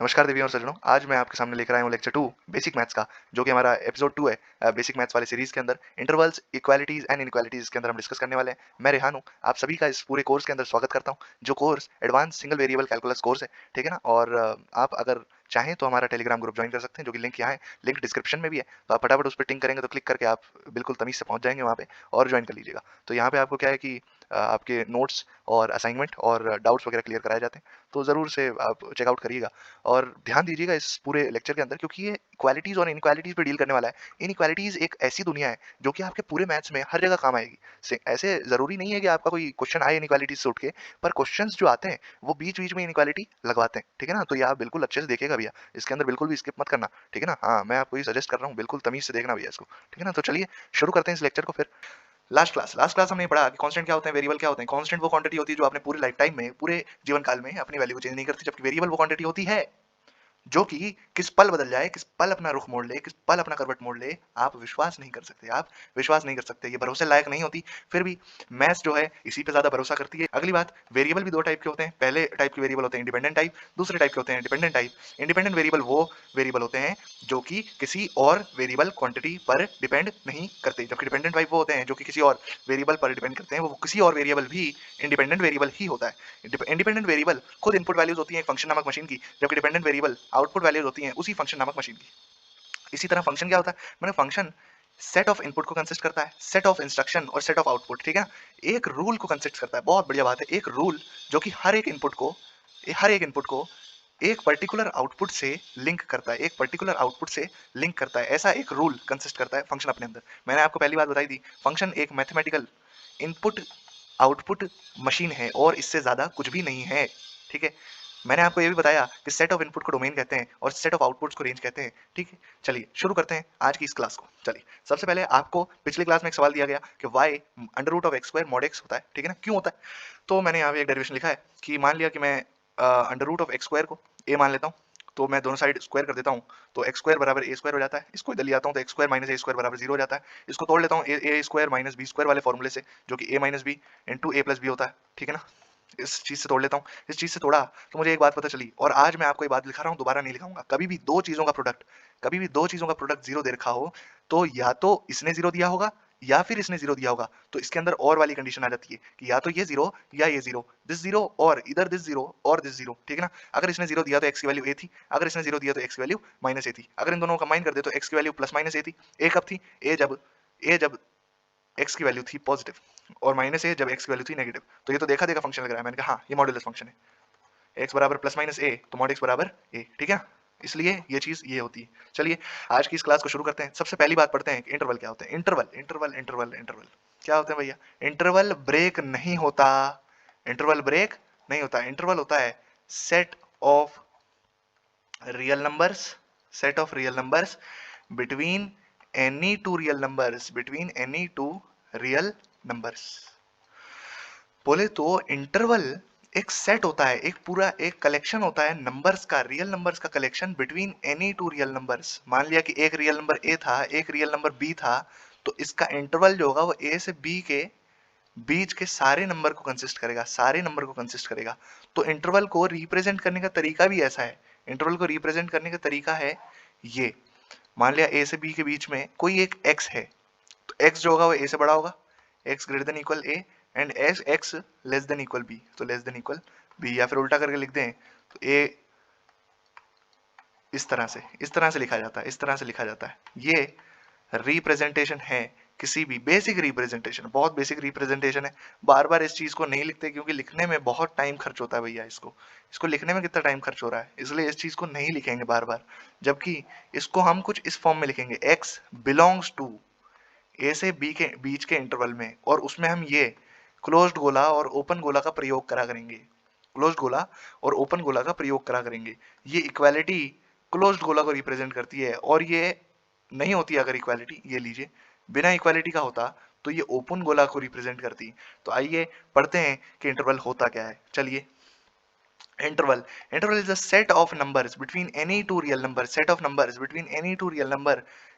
नमस्कार देवियों और सज्जनों, आज मैं आपके सामने लेकर आया हूँ लेक्चर 2 बेसिक मैथ्स का, जो कि हमारा एपिसोड 2 है बेसिक मैथ्स वाले सीरीज के अंदर। इंटरवल्स, इक्वालिटीज एंड इनइक्वालिटीज के अंदर हम डिस्कस करने वाले हैं। मैं रेहान हूँ, आप सभी का इस पूरे कोर्स के अंदर स्वागत करता हूँ, जो course advance single variable calculus course है। ठीक है ना। और आप अगर चाहें तो हमारा टेलीग्राम ग्रुप ज्वाइन कर सकते हैं, जो कि लिंक यहाँ है, लिंक डिस्क्रिप्शन में भी है। तो आप फटाफट उस पर टिंक करेंगे तो क्लिक करके आप बिल्कुल तमीज से पहुंच जाएंगे वहाँ पे और ज्वाइन कर लीजिएगा। तो यहाँ पे आपको क्या है कि आपके नोट्स और असाइनमेंट और डाउट्स वगैरह क्लियर कराए जाते हैं, तो ज़रूर से आप चेकआउट करिएगा। और ध्यान दीजिएगा इस पूरे लेक्चर के अंदर, क्योंकि ये इक्वालिटीज और इनइक्वालिटीज पे डील करने वाला है। इनइक्वालिटीज एक ऐसी दुनिया है जो कि आपके पूरे मैथ्स में हर जगह काम आएगी। ऐसे जरूरी नहीं है कि आपका कोई क्वेश्चन आए इनइक्वालिटीज से उठ के, पर क्वेश्चंस जो आते हैं वो बीच बीच में इनइक्वालिटी लगवाते हैं। ठीक है ना। तो ये आप बिल्कुल अच्छे से देखिएगा भैया, इसके अंदर बिल्कुल भी स्किप मत करना। ठीक है ना। हाँ, मैं आपको ये सजेस्ट कर रहा हूँ, बिल्कुल तमीज से देखना भैया इसको। ठीक है ना। तो चलिए शुरू करते हैं इस लेक्चर को फिर। लास्ट क्लास हमने पढ़ा कि कांस्टेंट क्या होते हैं, वेरिएबल क्या होते हैं। कांस्टेंट वो क्वांटिटी होती है जो आपने पूरे लाइफ टाइम में, पूरे जीवन काल में अपनी वैल्यू को चेंज नहीं करती, जबकि वेरिएबल वो क्वांटिटी होती है जो कि किस पल बदल जाए, किस पल अपना रुख मोड़ ले, किस पल अपना करवट मोड़ ले, आप विश्वास नहीं कर सकते। आप विश्वास नहीं कर सकते, ये भरोसे लायक नहीं होती। फिर भी मैथ्स जो है इसी पे ज्यादा भरोसा करती है। अगली बात, वेरिएबल भी दो टाइप के होते हैं। पहले टाइप के वेरिएबल होते हैं इंडिपेंडेंट टाइप, दूसरे टाइप के होते हैं डिपेंडेंट टाइप। इंडिपेंडेंट वेरिएबल वो वेरिएबल होते हैं जो कि किसी और वेरिएबल क्वांटिटी पर डिपेंड नहीं करते, जबकि डिपेंडेंट टाइप वो होते हैं जो कि किसी और वेरिएबल पर डिपेंड करते हैं। वो किसी और वेरिएबल भी इंडिपेंडेंट वेरिएबल ही होता है। इंडिपेंडेंट वेरिएबल खुद इनपुट वैल्यूज होती है एक फंक्शन नामक मशीन की, जबकि डिपेंडेंट वेरिएबल आउटपुट वैल्यूज होती हैं उसी फंक्शन नामक मशीन की। इसी तरह फंक्शन क्या होता है, मैंने फंक्शन सेट ऑफ इनपुट को कंसिस्ट करता है, सेट ऑफ इंस्ट्रक्शन और सेट ऑफ आउटपुट। ठीक है ना। एक रूल को कंसिस्ट करता है, बहुत बढ़िया बात है। एक रूल जो कि हर एक इनपुट को एक पर्टिकुलर आउटपुट से लिंक करता है, एक पर्टिकुलर आउटपुट से लिंक करता है, ऐसा एक रूल कंसिस्ट करता है फंक्शन अपने अंदर। मैंने आपको पहली बात बताई थी, फंक्शन एक मैथमेटिकल इनपुट आउटपुट मशीन है और इससे ज्यादा कुछ भी नहीं है। ठीक है। मैंने आपको ये भी बताया कि सेट ऑफ इनपुट को डोमेन कहते हैं और सेट ऑफ आउटपुट्स को रेंज कहते हैं। ठीक है। चलिए शुरू करते हैं आज की इस क्लास को। चलिए सबसे पहले आपको पिछली क्लास में एक सवाल दिया गया कि y under root of x square mod x होता है। ठीक है ना, क्यों होता है। तो मैंने यहाँ पे एक डेरिवेशन लिखा है कि मान लिया कि मैं under root of x square को ए मान लेता हूँ, तो मैं दोनों साइड स्क्वायर कर देता हूँ, तो एक्स स्क्वायर बराबर ए स्क्वायर हो जाता है। इसको इधर ले आता हूँ तो एक्स स्क्वायर माइनस ए स्क्वायर बराबर जीरो हो जाता है। इसको तोड़ लेता हूँ ए स्क्वायर माइनस बी स्क्वायर वाले फॉर्मूले से, जो कि ए माइनस बी इंटू ए प्लस बी होता है। ठीक है ना। इस चीज से तोड़ लेता हूँ, इस चीज से तोड़ा तो मुझे एक बात पता चली, और आज मैं आपको ये बात लिखा रहा हूँ, दोबारा नहीं लिखाऊंगा। कभी भी दो चीजों का प्रोडक्ट जीरो दे रखा हो, तो या तो इसने जीरो दिया होगा या फिर इसने जीरो दिया होगा। तो इसके अंदर और वाली कंडीशन आ जाती है कि या तो ये जीरो या ये जीरो, दिस जीरो और इधर दिस जीरो और दिस जीरो। ठीक है ना। अगर इसने जीरो दिया तो एक्स की वैल्यू ए थी, अगर इसने जीरो दिया तो एक्स की वैल्यू माइनस ए थी। अगर इन दोनों को कंबाइन कर दे तो एक्स की वैल्यू प्लस माइनस ए थी। ए कब थी, ए जब एक्स की वैल्यू थी पॉजिटिव, और माइनस ए जब एक्स की वैल्यू थी नेगेटिव। तो ये तो देखा देखा फंक्शन लग रहा है। मैंने कहा हाँ, ये मॉड्यूलस फंक्शन है, एक्स बराबर प्लस माइनस ए तो मॉड एक्स बराबर ए। ठीक है। इसलिए ये चीज ये होती है। चलिए आज की इस क्लास को शुरू करते हैं। सबसे पहली बात पढ़ते हैं कि इंटरवल क्या होते हैं। इंटरवल इंटरवल इंटरवल इंटरवल क्या होते हैं भैया। इंटरवल ब्रेक नहीं होता, इंटरवल ब्रेक नहीं होता। इंटरवल होता है set of real numbers, set of real numbers between any two real numbers, between any two real numbers. बोले तो इंटरवल एक सेट होता है, एक पूरा एक कलेक्शन होता है नंबर्स का, रियल नंबर्स का collection between any two real numbers. मान लिया कि एक रियल नंबर ए था, एक रियल नंबर बी था, तो इसका इंटरवल जो होगा वो ए से बी के बीच के सारे नंबर को कंसिस्ट करेगा, सारे नंबर को कंसिस्ट करेगा। तो इंटरवल को रिप्रेजेंट करने का तरीका भी ऐसा है। इंटरवल को रिप्रेजेंट करने का तरीका है ये। मान लिया ए से बी के बीच में कोई एक एक्स है, तो एक्स जो होगा वो ए से बड़ा होगा, x greater than equal a, and x less than equal b, तो लेस देन इक्वल बी। या फिर उल्टा करके लिख दें तो ए इस तरह से लिखा जाता है, इस तरह से लिखा जाता है। ये रिप्रेजेंटेशन है किसी भी बेसिक रिप्रेजेंटेशन, बहुत बेसिक रिप्रेजेंटेशन है। बार बार इस चीज को नहीं लिखते क्योंकि लिखने में बहुत टाइम खर्च होता है भैया। इसको इसको लिखने में कितना टाइम खर्च हो रहा है, इसलिए इस चीज को नहीं लिखेंगे बार बार। जबकि इसको हम कुछ इस फॉर्म में लिखेंगे, एक्स बिलोंग्स टू ए से बी के बीच के इंटरवल में, और उसमें हम ये क्लोज्ड गोला और ओपन गोला का प्रयोग करा करेंगे, क्लोज्ड गोला और ओपन गोला का प्रयोग करा करेंगे। ये इक्वालिटी क्लोज्ड गोला को रिप्रेजेंट करती है, और ये नहीं होती अगर इक्वालिटी, ये लीजिए, बिना इक्वालिटी का होता तो ये ओपन गोला को रिप्रेजेंट करती। तो आइए पढ़ते हैं कि इंटरवल होता क्या है। चलिए, interval is a set of numbers between any two real numbers, set of numbers between any two real number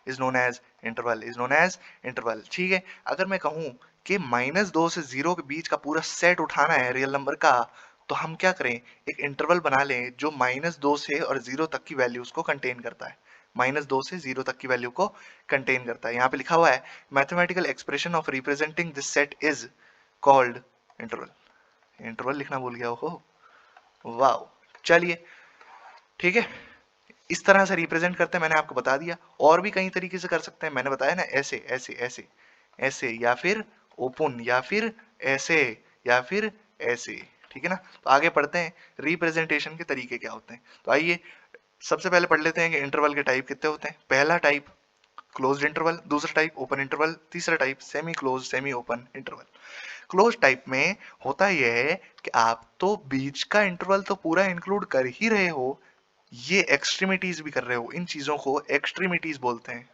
is known as interval, is known as interval। ठीक है। अगर मैं कहूं कि -2 से 0 के बीच का पूरा सेट उठाना है रियल नंबर का, तो हम क्या करें, एक इंटरवल बना लें जो -2 से और 0 तक की वैल्यूज को कंटेन करता है। -2 से 0 तक की वैल्यू को कंटेन करता है। यहाँ पे लिखा हुआ है mathematical expression of representing this set is called interval. Interval लिखना भूल गया हो, वाह। चलिए ठीक है, इस तरह से रिप्रेजेंट करते हैं, मैंने आपको बता दिया। और भी कई तरीके से कर सकते हैं, मैंने बताया ना, ऐसे ऐसे ऐसे ऐसे, या फिर ओपन, या फिर ऐसे, या फिर ऐसे, ठीक है ना। तो आगे पढ़ते हैं रिप्रेजेंटेशन के तरीके क्या होते हैं। तो आइए सबसे पहले पढ़ लेते हैं कि इंटरवल के टाइप कितने होते हैं। पहला टाइप क्लोज्ड इंटरवल, दूसरा टाइप ओपन इंटरवल, तीसरा type semi close semi open interval. Close type में होता यह है कि आप तो बीच का इंटरवल तो पूरा इंक्लूड कर ही रहे हो, ये एक्सट्रीमिटीज भी कर रहे हो। इन चीजों को एक्सट्रीमिटीज बोलते हैं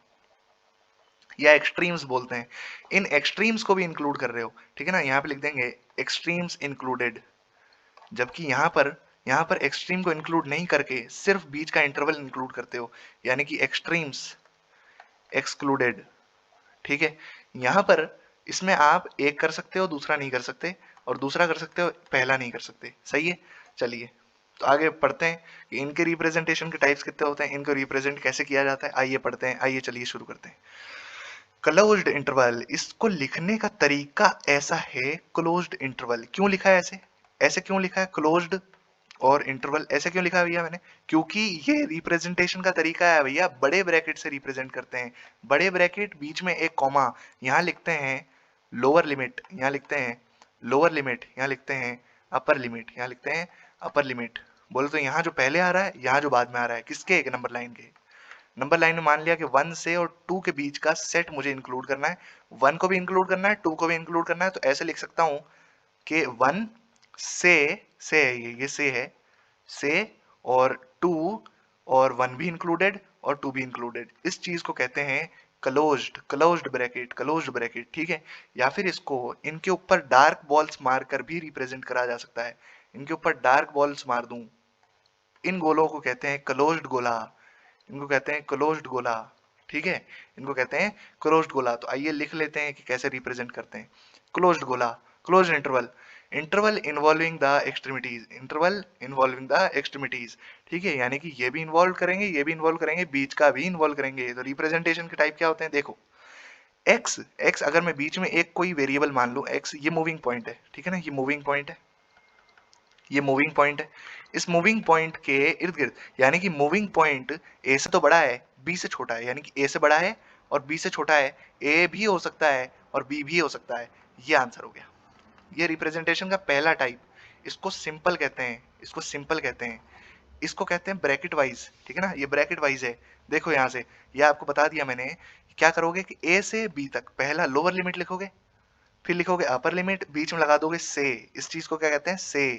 या एक्सट्रीम्स बोलते हैं। इन एक्सट्रीम्स को भी इंक्लूड कर रहे हो, ठीक है ना। यहाँ पे लिख देंगे एक्सट्रीम्स इंक्लूडेड, जबकि यहाँ पर एक्सट्रीम को इंक्लूड नहीं करके सिर्फ बीच का इंटरवल इंक्लूड करते हो, यानी कि एक्सट्रीम्स एक्सक्लूडेड, ठीक है। यहाँ पर इसमें आप एक कर सकते हो, दूसरा नहीं कर सकते, और दूसरा कर सकते हो, पहला नहीं कर सकते, सही है। चलिए तो आगे पढ़ते हैं कि इनके रिप्रेजेंटेशन के टाइप्स कितने होते हैं, इनको रिप्रेजेंट कैसे किया जाता है। आइए पढ़ते हैं, आइए चलिए शुरू करते हैं। क्लोज्ड इंटरवल, इसको लिखने का तरीका ऐसा है। क्लोज्ड इंटरवल क्यों लिखा है ऐसे, ऐसे क्यों लिखा है क्लोज्ड और इंटरवल ऐसे क्यों लिखा है भैया मैंने, क्योंकि ये रिप्रेजेंटेशन का तरीका है भैया, बड़े ब्रैकेट से रिप्रेजेंट करते हैं। बड़े ब्रैकेट, बीच में एक कॉमा, यहाँ लिखते हैं लोअर लिमिट, यहाँ लिखते हैं लोअर लिमिट, यहाँ लिखते हैं अपर लिमिट, यहाँ लिखते हैं अपर लिमिट। बोले तो यहाँ जो पहले आ रहा है, यहाँ जो बाद में आ रहा है, किसके, एक नंबर लाइन के। नंबर लाइन में मान लिया कि 1 से और 2 के बीच का सेट मुझे इंक्लूड करना है, 1 को भी इंक्लूड करना है, 2 को भी इंक्लूड करना है। तो ऐसे लिख सकता हूं कि 1 से है, ये से है, से और 2 और 1 भी इंक्लूडेड और 2 भी इंक्लूडेड। इस चीज को कहते हैं क्लोज्ड ब्रैकेट, क्लोज्ड ब्रैकेट, ठीक है। या फिर इसको इनके ऊपर डार्क बॉल्स मारकर भी रिप्रेजेंट करा जा सकता है। इनके ऊपर डार्क बॉल्स मार दूं, इन गोलों को कहते हैं क्लोज्ड गोला, इनको कहते हैं क्लोज्ड गोला, ठीक है। इनको कहते हैं क्लोज्ड गोला। तो आइए लिख लेते हैं कि कैसे रिप्रेजेंट करते हैं क्लोज्ड गोला। Closed interval, interval involving the extremities, interval involving the extremities, ठीक है। यानी कि ये भी इन्वॉल्व करेंगे, ये भी इन्वॉल्व करेंगे, बीच का भी इन्वॉल्व करेंगे। तो रिप्रेजेंटेशन के टाइप क्या होते हैं, देखो एक्स, एक्स अगर मैं बीच में एक कोई वेरिएबल मान लूं एक्स, ये मूविंग पॉइंट है, ठीक है ना, ये मूविंग पॉइंट है, ये मूविंग पॉइंट है। इस मूविंग पॉइंट के इर्द गिर्द, यानी कि मूविंग पॉइंट ए से तो बड़ा है, बी से छोटा है, यानी कि ए से बड़ा है और बी से छोटा है, ए भी हो सकता है और बी भी हो सकता है। ये आंसर हो गया। ये रिप्रेजेंटेशन का पहला टाइप। इसको सिंपल कहते हैं, इसको सिंपल कहते हैं, इसको कहते हैं ब्रैकेट वाइज, ठीक है ना। ये ब्रैकेट वाइज है, देखो यहाँ से, ये आपको बता दिया मैंने। क्या करोगे कि ए से बी तक पहला लोअर लिमिट लिखोगे, फिर लिखोगे अपर लिमिट, बीच में लगा दोगे से। इस चीज को क्या कहते हैं, से,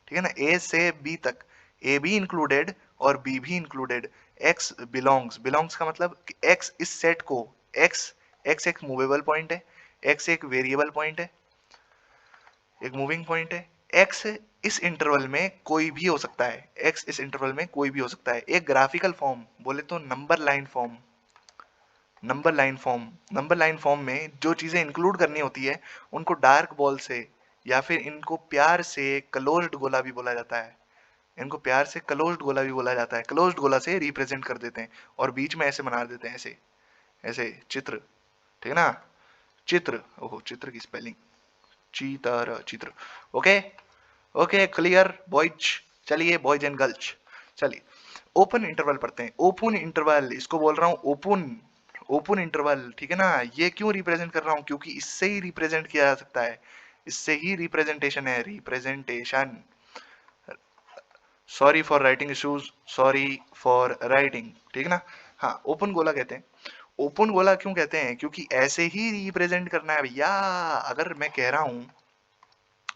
ठीक है ना। ए से बी तक, ए भी इंक्लूडेड और बी भी इंक्लूडेड। एक्स बिलोंग्स, बिलोंग्स का मतलब कि एक्स इस सेट को, एक्स, एक्स एक मूवेबल पॉइंट है, एक्स एक वेरिएबल पॉइंट है, एक मूविंग पॉइंट है। एक्स इस इंटरवल में कोई भी हो सकता है, एक्स इस इंटरवल में कोई भी हो सकता है। एक ग्राफिकल फॉर्म बोले तो number line form, number line form, number line form में जो चीजें इंक्लूड करनी होती है उनको डार्क बॉल से, या फिर इनको प्यार से क्लोज्ड गोला भी बोला जाता है, इनको प्यार से क्लोज्ड गोला भी बोला जाता है। क्लोज्ड गोला से रिप्रेजेंट कर देते हैं और बीच में ऐसे बना देते हैं, ऐसे ऐसे चित्र, ठीक है ना, चित्र, ओहो चित्र की स्पेलिंग चीतर, चित्र। Okay okay clear boys. चलिए बॉयज एंड गर्ल्स, चलिए ओपन इंटरवल पढ़ते हैं। ओपन इंटरवल, इसको बोल रहा हूँ ओपन, ओपन इंटरवल, ठीक है ना। ये क्यों रिप्रेजेंट कर रहा हूँ, क्योंकि इससे ही रिप्रेजेंट किया जा सकता है, इससे ही रिप्रेजेंटेशन है, representation. Sorry for writing issues, sorry for writing, ठीक है ना। हाँ ओपन गोला कहते हैं। ओपन गोला क्यों कहते हैं, क्योंकि ऐसे ही रिप्रेजेंट करना है भैया। अगर मैं कह रहा हूं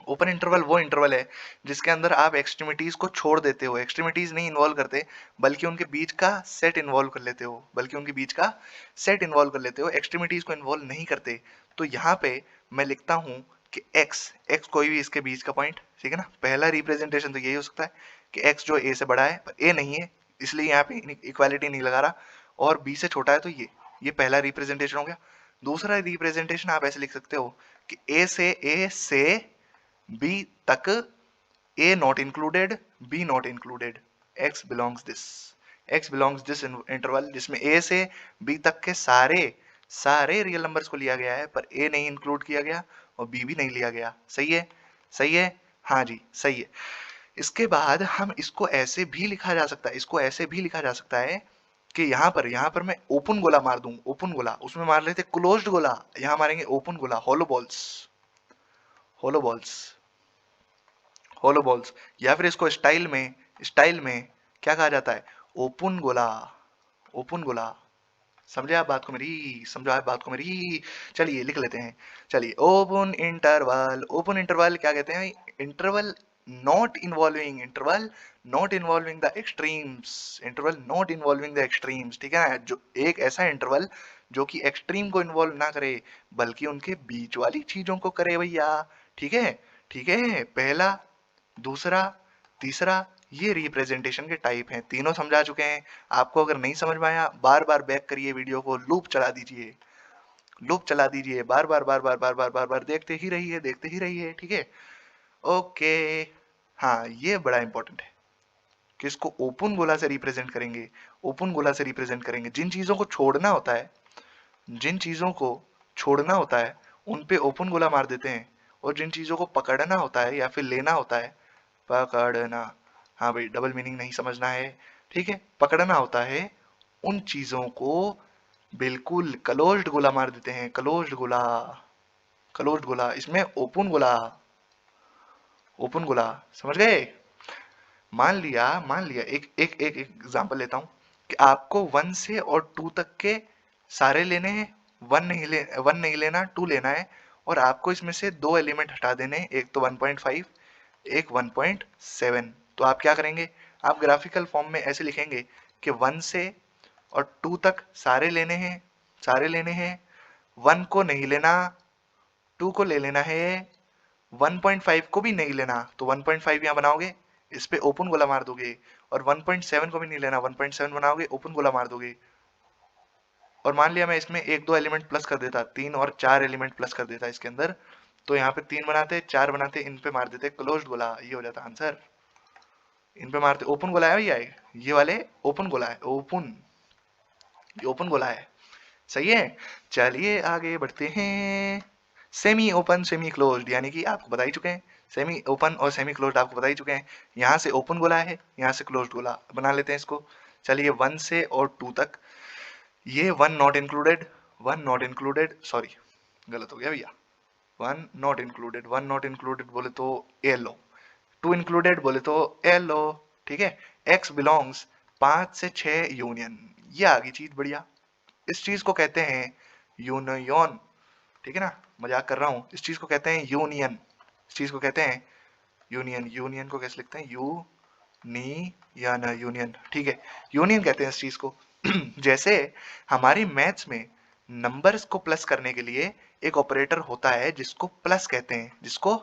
ओपन इंटरवल वो इंटरवल है जिसके अंदर आप एक्सट्रीमिटीज को छोड़ देते हो, एक्सट्रीमिटीज नहीं इन्वॉल्व करते, बल्कि उनके बीच का सेट इन्वॉल्व कर लेते हो, बल्कि उनके बीच का सेट इन्वॉल्व कर लेते हो, एक्सट्रीमिटीज को इन्वॉल्व नहीं करते। तो यहाँ पे मैं लिखता हूँ कि एक्स, एक्स कोई भी इसके बीच का पॉइंट, ठीक है ना। पहला रिप्रेजेंटेशन तो यही हो सकता है कि एक्स जो ए से बड़ा है, पर ए नहीं है इसलिए यहाँ पे इक्वालिटी नहीं लगा रहा, और बी से छोटा है तो ये पहला रिप्रेजेंटेशन हो गया। दूसरा रिप्रेजेंटेशन आप ऐसे लिख सकते हो कि ए से बी तक A not included, B not included, X belongs this interval, जिसमें ए से बी तक के सारे रियल नंबर्स को लिया गया है, पर ए नहीं इंक्लूड किया गया और बी भी नहीं लिया गया। सही है, सही है, हाँ जी सही है। इसके बाद हम इसको ऐसे भी लिखा जा सकता है, इसको ऐसे भी लिखा जा सकता है कि यहाँ पर मैं ओपन गोला मार दूं, ओपन गोला, उसमें मार लेते क्लोज्ड गोला, यहाँ मारेंगे ओपन गोला, होलो बॉल्स, होलो बॉल्स, होलो बॉल्स, या फिर इसको स्टाइल में क्या कहा जाता है, ओपन गोला, ओपन गोला। समझे आप बात को मेरी, समझो आप बात को मेरी। चलिए लिख लेते हैं, चलिए ओपन इंटरवल क्या कहते हैं, interval not involving the extremes, interval not involving the extremes, ठीक है ना, जो एक ऐसा इंटरवल जो कि एक्सट्रीम को इन्वॉल्व ना करे बल्कि उनके बीच वाली चीजों को करे भैया। ठीक है, ठीक है, पहला, दूसरा, तीसरा, ये रिप्रेजेंटेशन के टाइप हैं, तीनों समझा चुके हैं। आपको अगर नहीं समझ में आया बार बार बैक करिए वीडियो को, लूप चला दीजिए, लूप चला दीजिए, बार बार बार बार बार बार बार बार देखते ही रहिए, देखते ही रहिए, ठीक है। ओके, हाँ ये बड़ा इंपॉर्टेंट है कि इसको ओपन गोला से रिप्रेजेंट करेंगे, ओपन गोला से रिप्रेजेंट करेंगे। जिन चीजों को छोड़ना होता है, जिन चीजों को छोड़ना होता है उन पे ओपन गोला मार देते हैं, और जिन चीजों को पकड़ना होता है या फिर लेना होता है, पकड़ना, हाँ भाई डबल मीनिंग नहीं समझना है, ठीक है, पकड़ना होता है, उन चीजों को बिल्कुल क्लोज्ड गोला मार देते हैं, क्लोज्ड गोला, क्लोज्ड गोला, इसमें ओपन गोला, ओपन गोला, समझ गए। मान लिया एक एग्जांपल लेता हूं कि आपको 1 से और 2 तक के सारे लेने हैं, 1 नहीं लेना, 2 लेना है, और आपको इसमें से 2 एलिमेंट हटा देने हैं, एक तो 1.5, एक 1.7। तो आप क्या करेंगे, आप ग्राफिकल फॉर्म में ऐसे लिखेंगे कि 1 से और 2 तक सारे लेने हैं, सारे लेने हैं, 1 को नहीं लेना, 2 को ले लेना है, 1.5 को भी नहीं लेना, तो 1.5 यहाँ बनाओगे, इस पे ओपन गोला मार दोगे, और 1.7 को भी नहीं लेना, 1.7 बनाओगे, ओपन गोला मार दोगे। और मान लिया मैं इसमें एक दो एलिमेंट प्लस कर देता, 3 और 4 एलिमेंट प्लस कर देता इसके अंदर, तो यहाँ पे 3 बनाते, 4 बनाते, इन पे मार देते क्लोज्ड गोला, ये हो जाता आंसर। इन पे मारते ओपन गोला है भैया, ये वाले ओपन गोला है, ओपन, ये ओपन गोला है, सही है। चलिए आगे बढ़ते हैं, सेमी ओपन सेमी क्लोज्ड, यानी कि आपको बता ही चुके हैं, सेमी ओपन और सेमी क्लोज्ड आपको बता ही चुके हैं। यहाँ से ओपन गोला है, यहाँ से क्लोज्ड गोला, बना लेते हैं इसको। चलिए 1 से और 2 तक, ये 1 not included, 1 not included, sorry गलत हो गया भैया, 1 नॉट इंक्लूडेड, 1 नॉट इंक्लूडेड बोले तो ए लो, 2 इंक्लूडेड बोले तो ए लो, ठीक है। एक्स बिलोंग्स 5 से 6 यूनियन, ये आ गई चीज बढ़िया, इस चीज को कहते हैं यूनियन, ठीक है ना, मजाक कर रहा हूं, इस चीज को कहते हैं यूनियन, इस चीज को कहते हैं यूनियन। यूनियन को कैसे लिखते हैं, यू नी या ना यूनियन, ठीक है, यूनियन कहते हैं इस चीज को। जैसे हमारी मैथ्स में नंबर्स को प्लस करने के लिए एक ऑपरेटर होता है जिसको प्लस कहते हैं, जिसको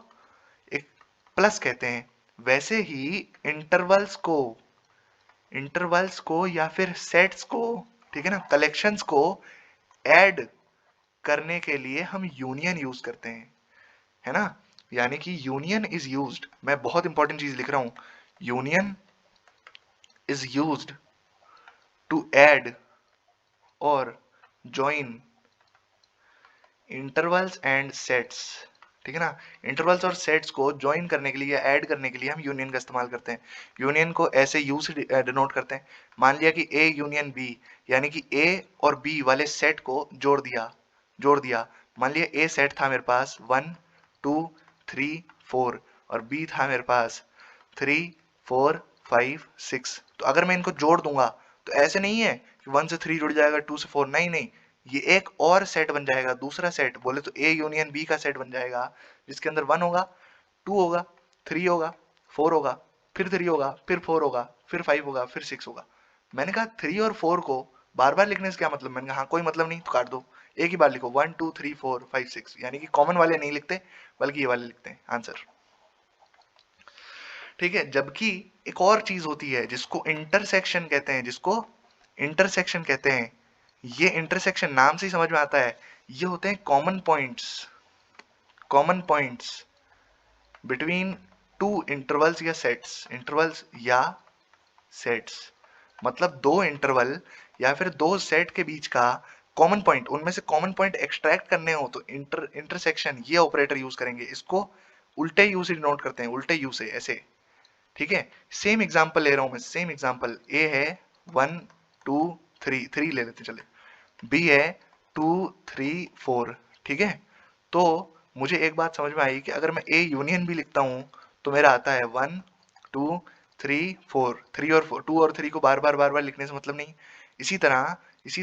एक प्लस कहते हैं, वैसे ही इंटरवल्स को या फिर सेट्स को, ठीक है ना, कलेक्शंस को ऐड करने के लिए हम यूनियन यूज करते हैं, है ना, यानी कि यूनियन इज यूज्ड, मैं बहुत इंपॉर्टेंट चीज लिख रहा हूं, union is used to add और ज्वाइन इंटरवल्स एंड सेट्स, ठीक है ना, इंटरवल्स और सेट्स को ज्वाइन करने के लिए, ऐड करने के लिए हम यूनियन का इस्तेमाल करते हैं। यूनियन को ऐसे यू से डिनोट करते हैं, मान लिया कि ए यूनियन बी, यानी कि ए और बी वाले सेट को जोड़ दिया, मान लिया ए सेट था मेरे पास 1 2 3 4 और बी था मेरे पास 3 4 5 6, तो अगर मैं इनको जोड़ दूंगा तो ऐसे नहीं है कि 1 से 3 जुड़ जाएगा, 2 से 4, नहीं नहीं, ये एक और सेट बन जाएगा, दूसरा सेट बोले तो ए यूनियन बी का सेट बन जाएगा, जिसके अंदर 1 होगा, 2 होगा, 3 होगा, 4 होगा, फिर 3 होगा, फिर 4 होगा, फिर 5 होगा, फिर 6 होगा। मैंने कहा 3 और 4 को बार बार लिखने से क्या मतलब, मैंने कहा हाँ कोई मतलब नहीं, तो काट दो, एक ही बार लिखो 1 2 3 4 5 6, यानी कि कॉमन वाले नहीं लिखते बल्कि ये वाले लिखते हैं, आंसर, ठीक है। जबकि एक और चीज होती है जिसको इंटरसेक्शन कहते हैं, जिसको इंटरसेक्शन कहते हैं, ये इंटरसेक्शन नाम से ही समझ में आता है, ये होते हैं common points, common points between two intervals या सेट्स, इंटरवल्स या सेट्स, मतलब दो इंटरवल या फिर दो सेट के बीच का कॉमन पॉइंट, उनमें से कॉमन पॉइंट एक्सट्रैक्ट करने हो तो इंटरसेक्शन ये ऑपरेटर यूज करेंगे। इसको उल्टे यू से डिनोट करते हैं, उल्टे यू से ऐसे, ठीक है। सेम एग्जांपल ले रहा हूं मैं, सेम एग्जांपल। ए है 1 2 3, 3 ले लेते चले, बी है 2 3 4, ठीक है। तो मुझे एक बात समझ में आई कि अगर मैं ए यूनियन भी लिखता हूं तो मेरा आता है 1 2 3 4, 3 और 4, 2 और 3 को बार बार लिखने से मतलब नहीं। इसी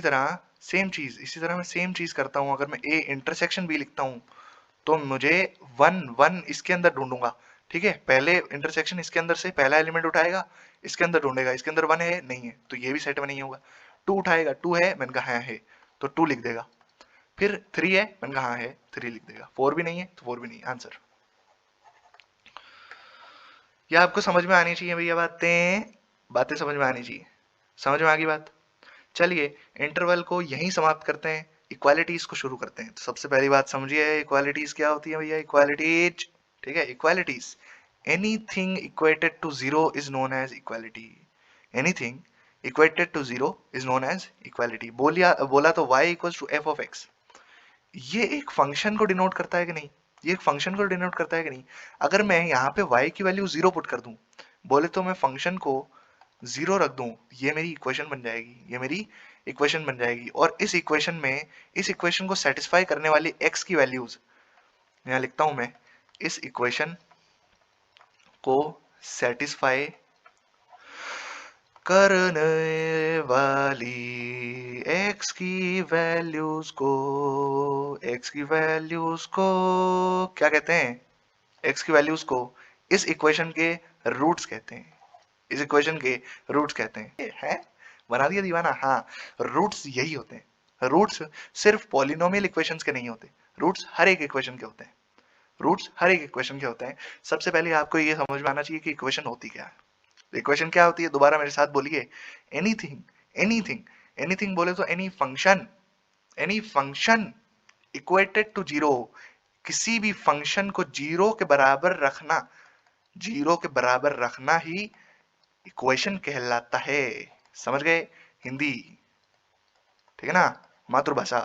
तरह सेम चीज, इसी तरह मैं सेम चीज करता हूं, अगर मैं ए इंटरसेक्शन भी लिखता हूं तो मुझे 1 1 इसके अंदर ढूंढूंगा, ठीक है। पहले इंटरसेक्शन इसके अंदर से पहला एलिमेंट उठाएगा, इसके अंदर ढूंढेगा, इसके अंदर 1 है नहीं है तो ये भी सेट में नहीं होगा। 2 उठाएगा, 2 है, मैंने कहा हाँ है तो 2 लिख देगा। फिर 3 है, मैंने कहा हाँ है, 3 लिख देगा। 4 भी नहीं है तो 4 भी नहीं, आंसर। यह आपको समझ में आनी चाहिए भैया, बातें समझ में आनी चाहिए। समझ में आ गई बात? चलिए इंटरवल को यहीं समाप्त करते हैं, इक्वालिटीज को शुरू करते हैं। तो सबसे पहली बात समझिए, इक्वालिटीज क्या होती है भैया? इक्वालिटीज, ठीक है, equalities, anything equated to zero is known as equality. Anything equated to zero is known as equality. बोला तो y equals to f of x, ये एक फंक्शन को डिनोट करता है कि नहीं? ये एक फंक्शन को डिनोट करता है कि नहीं? अगर मैं यहाँ पे y की वैल्यू जीरो पुट कर दूं, बोले तो मैं फंक्शन को जीरो रख दूं, ये मेरी इक्वेशन बन जाएगी, ये मेरी इक्वेशन बन जाएगी। और इस इक्वेशन में, इस इक्वेशन को सेटिस्फाई करने वाली x की वैल्यूज यहाँ लिखता हूं मैं, इस इक्वेशन को सेटिस्फाई करने वाली x की वैल्यूज को, x की वैल्यूज को क्या कहते हैं? x की वैल्यूज को इस इक्वेशन के रूट्स कहते हैं, इस इक्वेशन के रूट्स कहते हैं। है बना दिया दीवाना? हाँ, रूट्स यही होते हैं। रूट्स सिर्फ पॉलिनोमियल इक्वेशंस के नहीं होते, रूट्स हर एक इक्वेशन के होते हैं, रूट्स हर एक इक्वेशन के होते हैं। सबसे पहले आपको ये समझ में आना चाहिए कि इक्वेशन होती क्या है। इक्वेशन क्या होती है? दोबारा मेरे साथ बोलिए, एनीथिंग, एनीथिंग, एनीथिंग बोले तो any function, any function equated to zero, किसी भी फंक्शन को जीरो के बराबर रखना, जीरो के बराबर रखना ही इक्वेशन कहलाता है। समझ गए? हिंदी, ठीक है ना, मातृभाषा।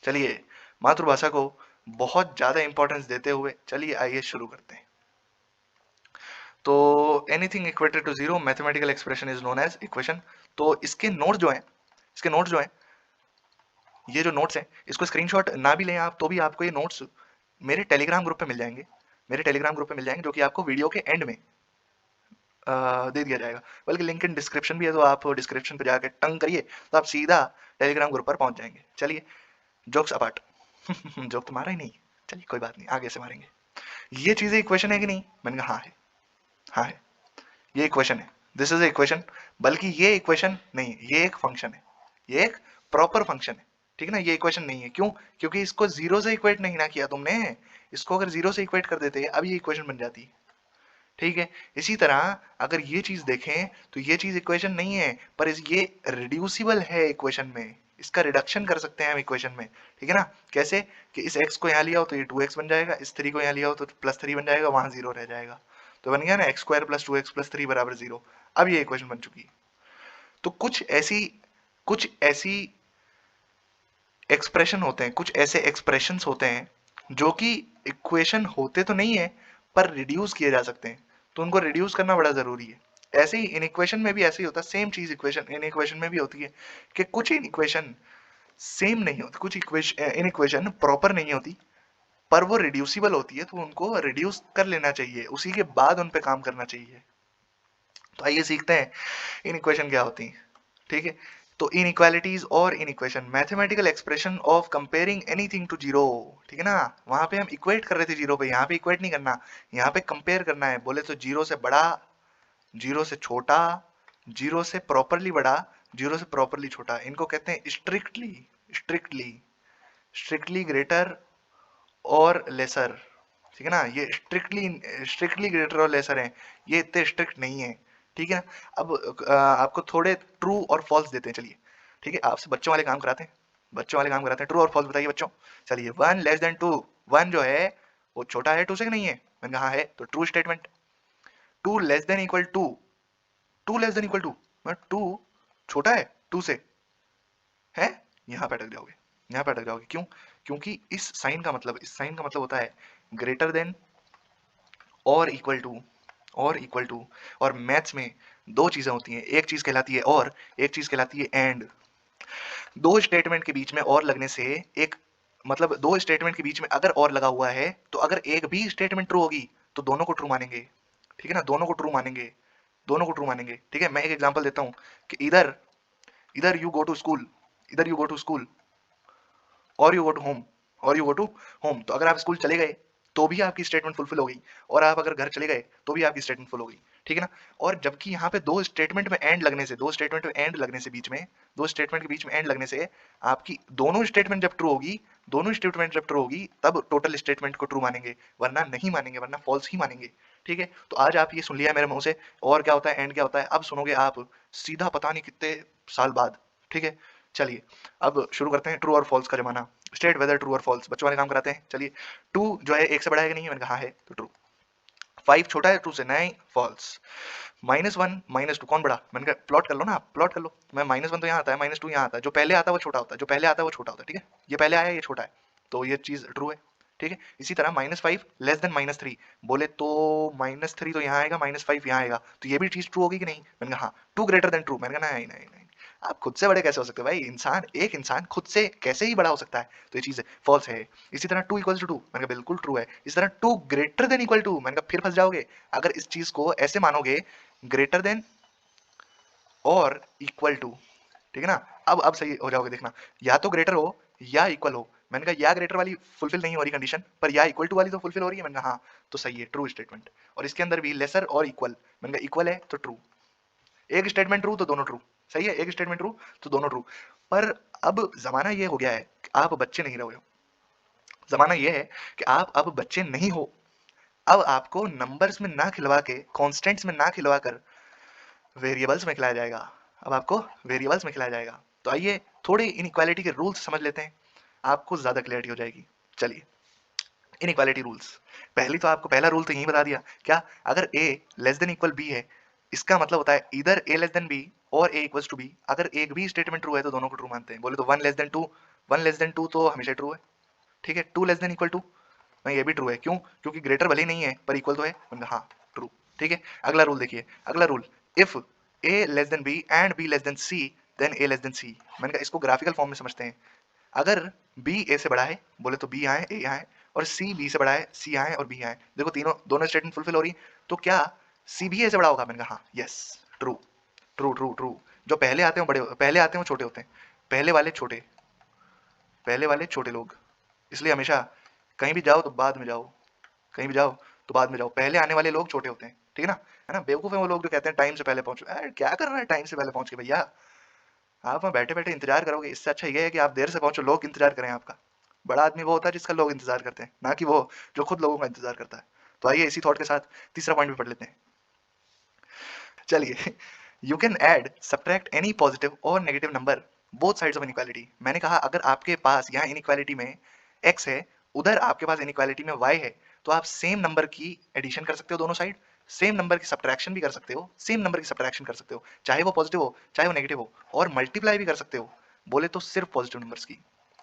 चलिए मातृभाषा को बहुत ज्यादा इंपॉर्टेंस देते हुए चलिए आइए शुरू करते हैं। तो anything equated to zero mathematical expression is known as equation. तो इसके नोट्स जो हैं, इसके नोट्स जो हैं, ये जो नोट्स हैं, इसको स्क्रीनशॉट ना भी लें आप तो भी आपको ये नोट्स मेरे टेलीग्राम ग्रुप पे मिल जाएंगे, मेरे टेलीग्राम ग्रुप पे मिल जाएंगे, जो कि आपको वीडियो के एंड में दे दिया जाएगा। बल्कि लिंक इन डिस्क्रिप्शन भी है, तो आप डिस्क्रिप्शन पे जाके टंग करिए तो आप सीधा टेलीग्राम ग्रुप पर पहुंच जाएंगे। चलिए जोक्स अपार्ट जोक तो मारा ही नहीं, चलिए कोई बात नहीं, आगे से मारेंगे। ये चीजें इक्वेशन है कि नहीं? मैंने कहा हाँ है, हाँ है, ये इक्वेशन है, दिस इज इक्वेशन। बल्कि ये इक्वेशन नहीं, ये एक फंक्शन है, ये एक प्रॉपर फंक्शन है, ठीक है ना। ये इक्वेशन नहीं है, क्यों? क्योंकि इसको जीरो से इक्वेट नहीं ना किया तुमने। इसको अगर जीरो से इक्वेट कर देते अब ये इक्वेशन बन जाती, ठीक है। इसी तरह अगर ये चीज देखें तो ये चीज इक्वेशन नहीं है, पर ये रिड्यूसिबल है इक्वेशन में, इसका रिडक्शन कर सकते हैं हम इक्वेशन में, ठीक है ना। कैसे? कि इस x को यहाँ लिया हो तो ये 2x बन जाएगा, इस 3 को यहाँ लिया हो तो +3 बन जाएगा, वहां 0 रह जाएगा, तो बन गया ना x² + 2x + 3 = 0। अब ये इक्वेशन बन चुकी है। तो कुछ ऐसी एक्सप्रेशन होते हैं, कुछ ऐसे एक्सप्रेशंस होते हैं जो कि इक्वेशन होते तो नहीं है पर रिड्यूस किए जा सकते हैं, तो उनको रिड्यूस करना बड़ा जरूरी है। ऐसे ही इन इक्वेशन में भी ऐसे ही होता है, सेम चीज इक्वेशन इन इक्वेशन में भी होती है कि कुछ इन इक्वेशन सेम नहीं होती, कुछ इन इक्वेशन प्रॉपर नहीं होती पर वो रिड्यूसिबल होती है, तो उनको रिड्यूस कर लेना चाहिए, उसी के बाद उन पे काम करना चाहिए। तो आइए सीखते हैं इन इक्वेशन क्या होती है, ठीक है। तो इनइक्वालिटीज और inequation, mathematical expression of comparing anything to zero, ठीक है ना। वहां पे हम इक्वेट कर रहे थे जीरो पे, यहाँ पे इक्वेट नहीं करना, यहाँ पे कंपेयर करना है। बोले तो जीरो से बड़ा, जीरो से छोटा, जीरो से प्रॉपरली बड़ा, जीरो से प्रॉपरली छोटा, इनको कहते हैं स्ट्रिक्टली, स्ट्रिक्टली, स्ट्रिक्टली ग्रेटर और लेसर, ठीक है ना। ये स्ट्रिक्टली ग्रेटर और लेसर हैं, ये इतने स्ट्रिक्ट नहीं है, ठीक है ना। अब आपको थोड़े ट्रू और फॉल्स देते हैं, चलिए, ठीक है। आपसे बच्चों वाले काम कराते हैं, बच्चों वाले काम कराते हैं। ट्रू और फॉल्स बताइए बच्चों। चलिए 1 <2, 1 जो है वो छोटा है 2 से कि नहीं है? मैंने कहा हाँ है, तो true statement. 2 less than equal two, 2 less than equal two, मतलब 2 छोटा है 2 से, है? यहाँ पे अटक जाओगे, यहाँ पे अटक जाओगे। क्यों? क्योंकि इस साइन का मतलब, इस साइन का मतलब होता है ग्रेटर देन और इक्वल टू, और इक्वल टू। और मैथ्स में दो चीजें होती हैं, एक चीज कहलाती है और, एक चीज कहलाती है एंड। दो स्टेटमेंट के बीच में और लगने से एक, मतलब दो स्टेटमेंट के बीच में अगर और लगा हुआ है तो अगर एक भी स्टेटमेंट ट्रू होगी तो दोनों को ट्रू मानेंगे, ठीक है ना, दोनों को ट्रू मानेंगे, दोनों को ट्रू मानेंगे, ठीक है। मैं एक एग्जांपल देता हूं कि इधर, इधर यू गो टू स्कूल, इधर यू गो टू स्कूल और यू गो टू होम, और यू गो टू होम, तो अगर आप स्कूल चले गए तो भी आपकी स्टेटमेंट फुलफिल हो गई, और आप अगर घर चले गए तो भी आपकी स्टेटमेंट फुल हो गई, ठीक है ना। और जबकि यहाँ पे दो स्टेटमेंट में एंड लगने से, दो स्टेटमेंट में एंड लगने से बीच में, दो स्टेटमेंट के बीच में एंड लगने से आपकी दोनों स्टेटमेंट जब ट्रू होगी, दोनों स्टेटमेंट जब ट्रू होगी तब टोटल स्टेटमेंट को ट्रू मानेंगे, वरना नहीं मानेंगे, वरना फॉल्स ही मानेंगे, ठीक है। तो आज आप ये सुन लिया मेरे मुंह से और क्या होता है एंड क्या होता है, अब सुनोगे आप सीधा पता नहीं कितने साल बाद, ठीक है। चलिए अब शुरू करते हैं ट्रू और फॉल्स का जमाना। स्टेट वेदर ट्रू और फॉल्स, बच्चों वाले काम कराते हैं। चलिए, 2 जो है 1 से बड़ा है कि नहीं है? मैंने कहा हाँ है, तो ट्रू। 5 छोटा है 2 से, नहीं, फॉल्स। -1 -2 कौन बड़ा? मैंने कहा प्लॉट कर लो ना आप, प्लॉट कर लो। मैं -1 तो यहाँ आता है, -2 यहाँ आता है, जो पहले आता है वो छोटा होता है, जो पहले आता है वो छोटा होता है, ठीक है। ये पहले आया, ये छोटा है, तो ये चीज ट्रू है, ठीक है। इसी तरह -5 लेस देन -3 बोले तो -3 तो यहाँ आएगा, -5 यहाँ आएगा, तो ये भी चीज ट्रू होगी कि नहीं? मैंने कहा हाँ। 2 ग्रेटर देन ट्रू, मैंने कहा नहीं नहीं नहीं, आप खुद से बड़े कैसे हो सकते हो भाई? इंसान, एक इंसान खुद से कैसे ही बड़ा हो सकता है? तो ये चीज फॉल्स है। इसी तरह 2 इक्वल टू 2, मैंने कहा बिल्कुल ट्रू है। इसी तरह 2 ग्रेटर देन इक्वल टू, मैंने कहा फिर फंस जाओगे अगर इस चीज को ऐसे मानोगे, ग्रेटर देन और इक्वल टू, ठीक है ना। अब सही हो जाओगे, देखना, या तो ग्रेटर हो या इक्वल हो। मैंने कहा या ग्रेटर वाली फुलफिल नहीं हो रही कंडीशन, पर या इक्वल टू वाली तो फुलफिल हो रही है। मैंने कहा हाँ, तो सही है, ट्रू स्टेटमेंट। और इसके अंदर भी लेसर और इक्वल, मैंने कहा इक्वल है तो ट्रू, एक स्टेटमेंट ट्रू तो दोनों ट्रू, सही है, एक स्टेटमेंट ट्रू तो दोनों ट्रू। पर अब जमाना ये हो गया है कि आप बच्चे नहीं रहे हो, जमाना ये है कि आप अब बच्चे नहीं हो। अब आपको नंबर्स में ना खिलवा के, कॉन्स्टेंट्स में ना खिलवा कर वेरिएबल्स में खिलाया जाएगा। अब आपको वेरिएबल्स में खिलाया जाएगा। तो आइए थोड़े इनइक्वालिटी के रूल्स समझ लेते हैं, आपको ज्यादा क्लियरिटी हो जाएगी। चलिए, इनइक्वालिटी रूल्स। पहली तो आपको पहला रूल तो यही बता दिया, क्या? अगर a less than equal b है, इसका मतलब होता है इधर a लेस देन b और a इक्वल्स टू b। अगर एक भी स्टेटमेंट ट्रू है तो दोनों को ट्रू मानते हैं। बोले तो 1 लेस देन 2, 1 लेस देन 2 तो हमेशा ट्रू है, ठीक है। 2 लेस देन इक्वल टू, नहीं ये भी ट्रू है, क्यों? क्योंकि ग्रेटर भले ही नहीं है पर इक्वल तो है। मैंने कहा हाँ, ट्रू, ठीक है। अगला रूल देखिए, अगला rule, if a less than b and b less than c then a less than c। मैंने कहा इसको ग्राफिकल फॉर्म में समझते हैं। अगर b a से बड़ा है, बोले तो b यहाँ है, a यहाँ है, और c b से बड़ा है, c यहाँ है और b यहाँ है। देखो तीनों, दोनों स्टेटमेंट फुलफिल हो रही है, तो क्या c भी a से बड़ा होगा? मैंने कहा हाँ, yes, true true true true. जो पहले आते हैं बड़े, पहले आते हैं वो छोटे होते हैं, पहले वाले छोटे, पहले वाले छोटे लोग। इसलिए हमेशा कहीं भी जाओ तो बाद में जाओ, कहीं भी जाओ तो बाद में जाओ, पहले आने वाले लोग छोटे होते हैं, ठीक है ना। है ना, बेवकूफ है वो लोग जो कहते हैं टाइम से पहले पहुंचो। अरे क्या कर रहा है टाइम से पहले पहुंच के भैया? आप वहाँ बैठे बैठे इंतजार करोगे, इससे अच्छा ये है कि आप देर से पहुंचो, लोग इंतजार करें आपका। बड़ा आदमी वो होता है जिसका लोग इंतजार करते हैं, ना कि वो जो खुद लोगों का इंतजार करता है। तो आइए इसी थॉट के साथ तीसरा पॉइंट भी पढ़ लेते हैं। चलिए, you can add subtract any positive और negative number both sides of inequality. मैंने कहा अगर आपके पास यहाँ इनइक्वालिटी में x है, उधर आपके पास इनइक्वालिटी में y है, तो आप सेम नंबर की एडिशन कर सकते हो दोनों साइड, सेम नंबर की सब्ट्रैक्शन भी कर सकते हो, सेम नंबर की सब्ट्रैक्शन कर सकते हो, चाहे वो पॉजिटिव हो चाहे वो नेगेटिव हो, और मल्टीप्लाई भी कर सकते हो। बोले तो सिर्फ पॉजिटिव नंबर्स की,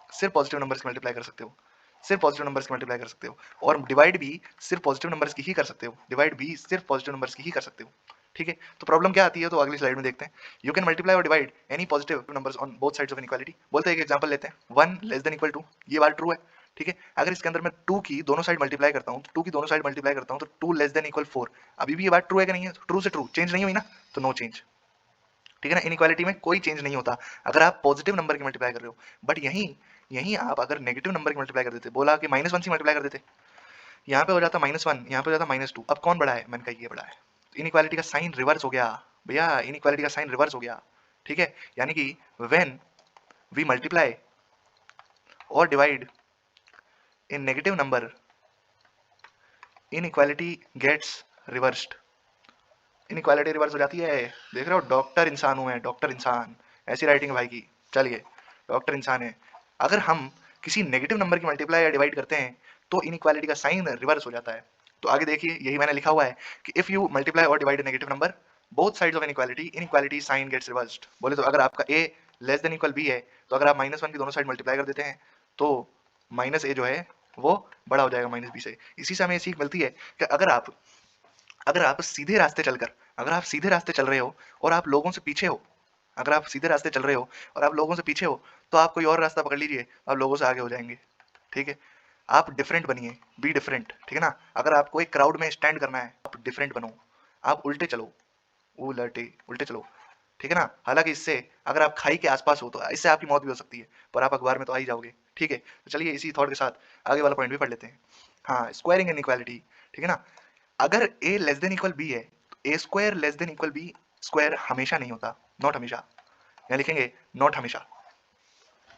सिर्फ पॉजिटिव नंबर्स की मल्टीप्लाई कर सकते हो, सिर्फ पॉजिटिव नंबर्स की मल्टीप्लाई कर सकते हो। और डिवाइड भी सिर्फ पॉजिटिव नंबर्स की ही कर सकते हो, डिवाइड भी सिर्फ पॉजिटिव नंबर्स की ही कर सकते हो, ठीक है। तो प्रॉब्लम क्या आती है तो अगली स्लाइड में देखते हैं। यू कैन मल्टीप्लाई और divide any positive numbers on both sides of inequality. बोलते हैं एक एग्जांपल लेते हैं, 1 लेस देन इक्वल टू, ये बात ट्रू है, ठीक है। अगर इसके अंदर मैं 2 की दोनों साइड मल्टीप्लाई करता हूँ, तो 2 की दोनों साइड मल्टीप्लाई करता हूँ तो 2 लेस देन इक्वल 4। अभी भी ये बात ट्रू है कि नहीं है? ट्रू से ट्रू चेंज नहीं हुई ना, तो नो चेंज, ठीक है ना। इनइक्वालिटी में कोई चेंज नहीं होता अगर आप पॉजिटिव नंबर की मल्टीप्लाई कर रहे हो। बट यहीं यहीं आप अगर नेगेटिव नंबर की मल्टीप्लाई कर देते, बोला कि -1 से मल्टीप्लाई कर देते, यहाँ पे हो जाता -1, यहाँ पे हो जाता -2। अब कौन बड़ा है? मैंने कहा ये बड़ा है। इनइक्वालिटी का साइन रिवर्स हो गया भैया, इनइक्वालिटी का साइन रिवर्स हो गया, ठीक है। यानी कि व्हेन वी मल्टीप्लाई और divide in negative number, inequality gets reversed, inequality reverse हो जाती है। देख रहे हो, डॉक्टर इंसान हूं मैं, डॉक्टर इंसान, ऐसी राइटिंग है भाई की। चलिए, डॉक्टर इंसान है। अगर हम किसी नेगेटिव नंबर की मल्टीप्लाई या डिवाइड करते हैं तो इनइक्वालिटी का साइन रिवर्स हो जाता है। तो आगे देखिए, यही मैंने लिखा हुआ है कि इफ यू मल्टीप्लाई और divide negative number both sides of inequality, inequality sign gets reversed. बोले तो अगर आपका a less than equal b है, तो अगर आप -1 की दोनों साइड मल्टीप्लाई कर देते हैं तो -a जो है वो बड़ा हो जाएगा -b से। इसी से हमें सीख मिलती है कि अगर आप सीधे रास्ते चलकर, अगर आप सीधे रास्ते चल रहे हो और आप लोगों से पीछे हो, अगर आप सीधे रास्ते चल रहे हो और आप लोगों से पीछे हो, तो आप कोई और रास्ता पकड़ लीजिए, आप लोगों से आगे हो जाएंगे। ठीक है, आप डिफरेंट बनिए, बी डिफरेंट। ठीक है ना, अगर आपको एक क्राउड में स्टैंड करना है, आप डिफरेंट बनो, आप उल्टे चलो, उल्टे चलो। ठीक है ना, हालांकि इससे अगर आप खाई के आसपास हो तो इससे आपकी मौत भी हो सकती है, पर आप अखबार में तो आ ही जाओगे। ठीक है, तो चलिए इसी थॉट के साथ आगे वाला पॉइंट भी पढ़ लेते हैं। हाँ, स्क्वायरिंग इनइक्वालिटी। ठीक है ना, अगर a less than equal b है तो a square less than equal b square हमेशा नहीं होता, नॉट हमेशा। यहाँ लिखेंगे नॉट हमेशा।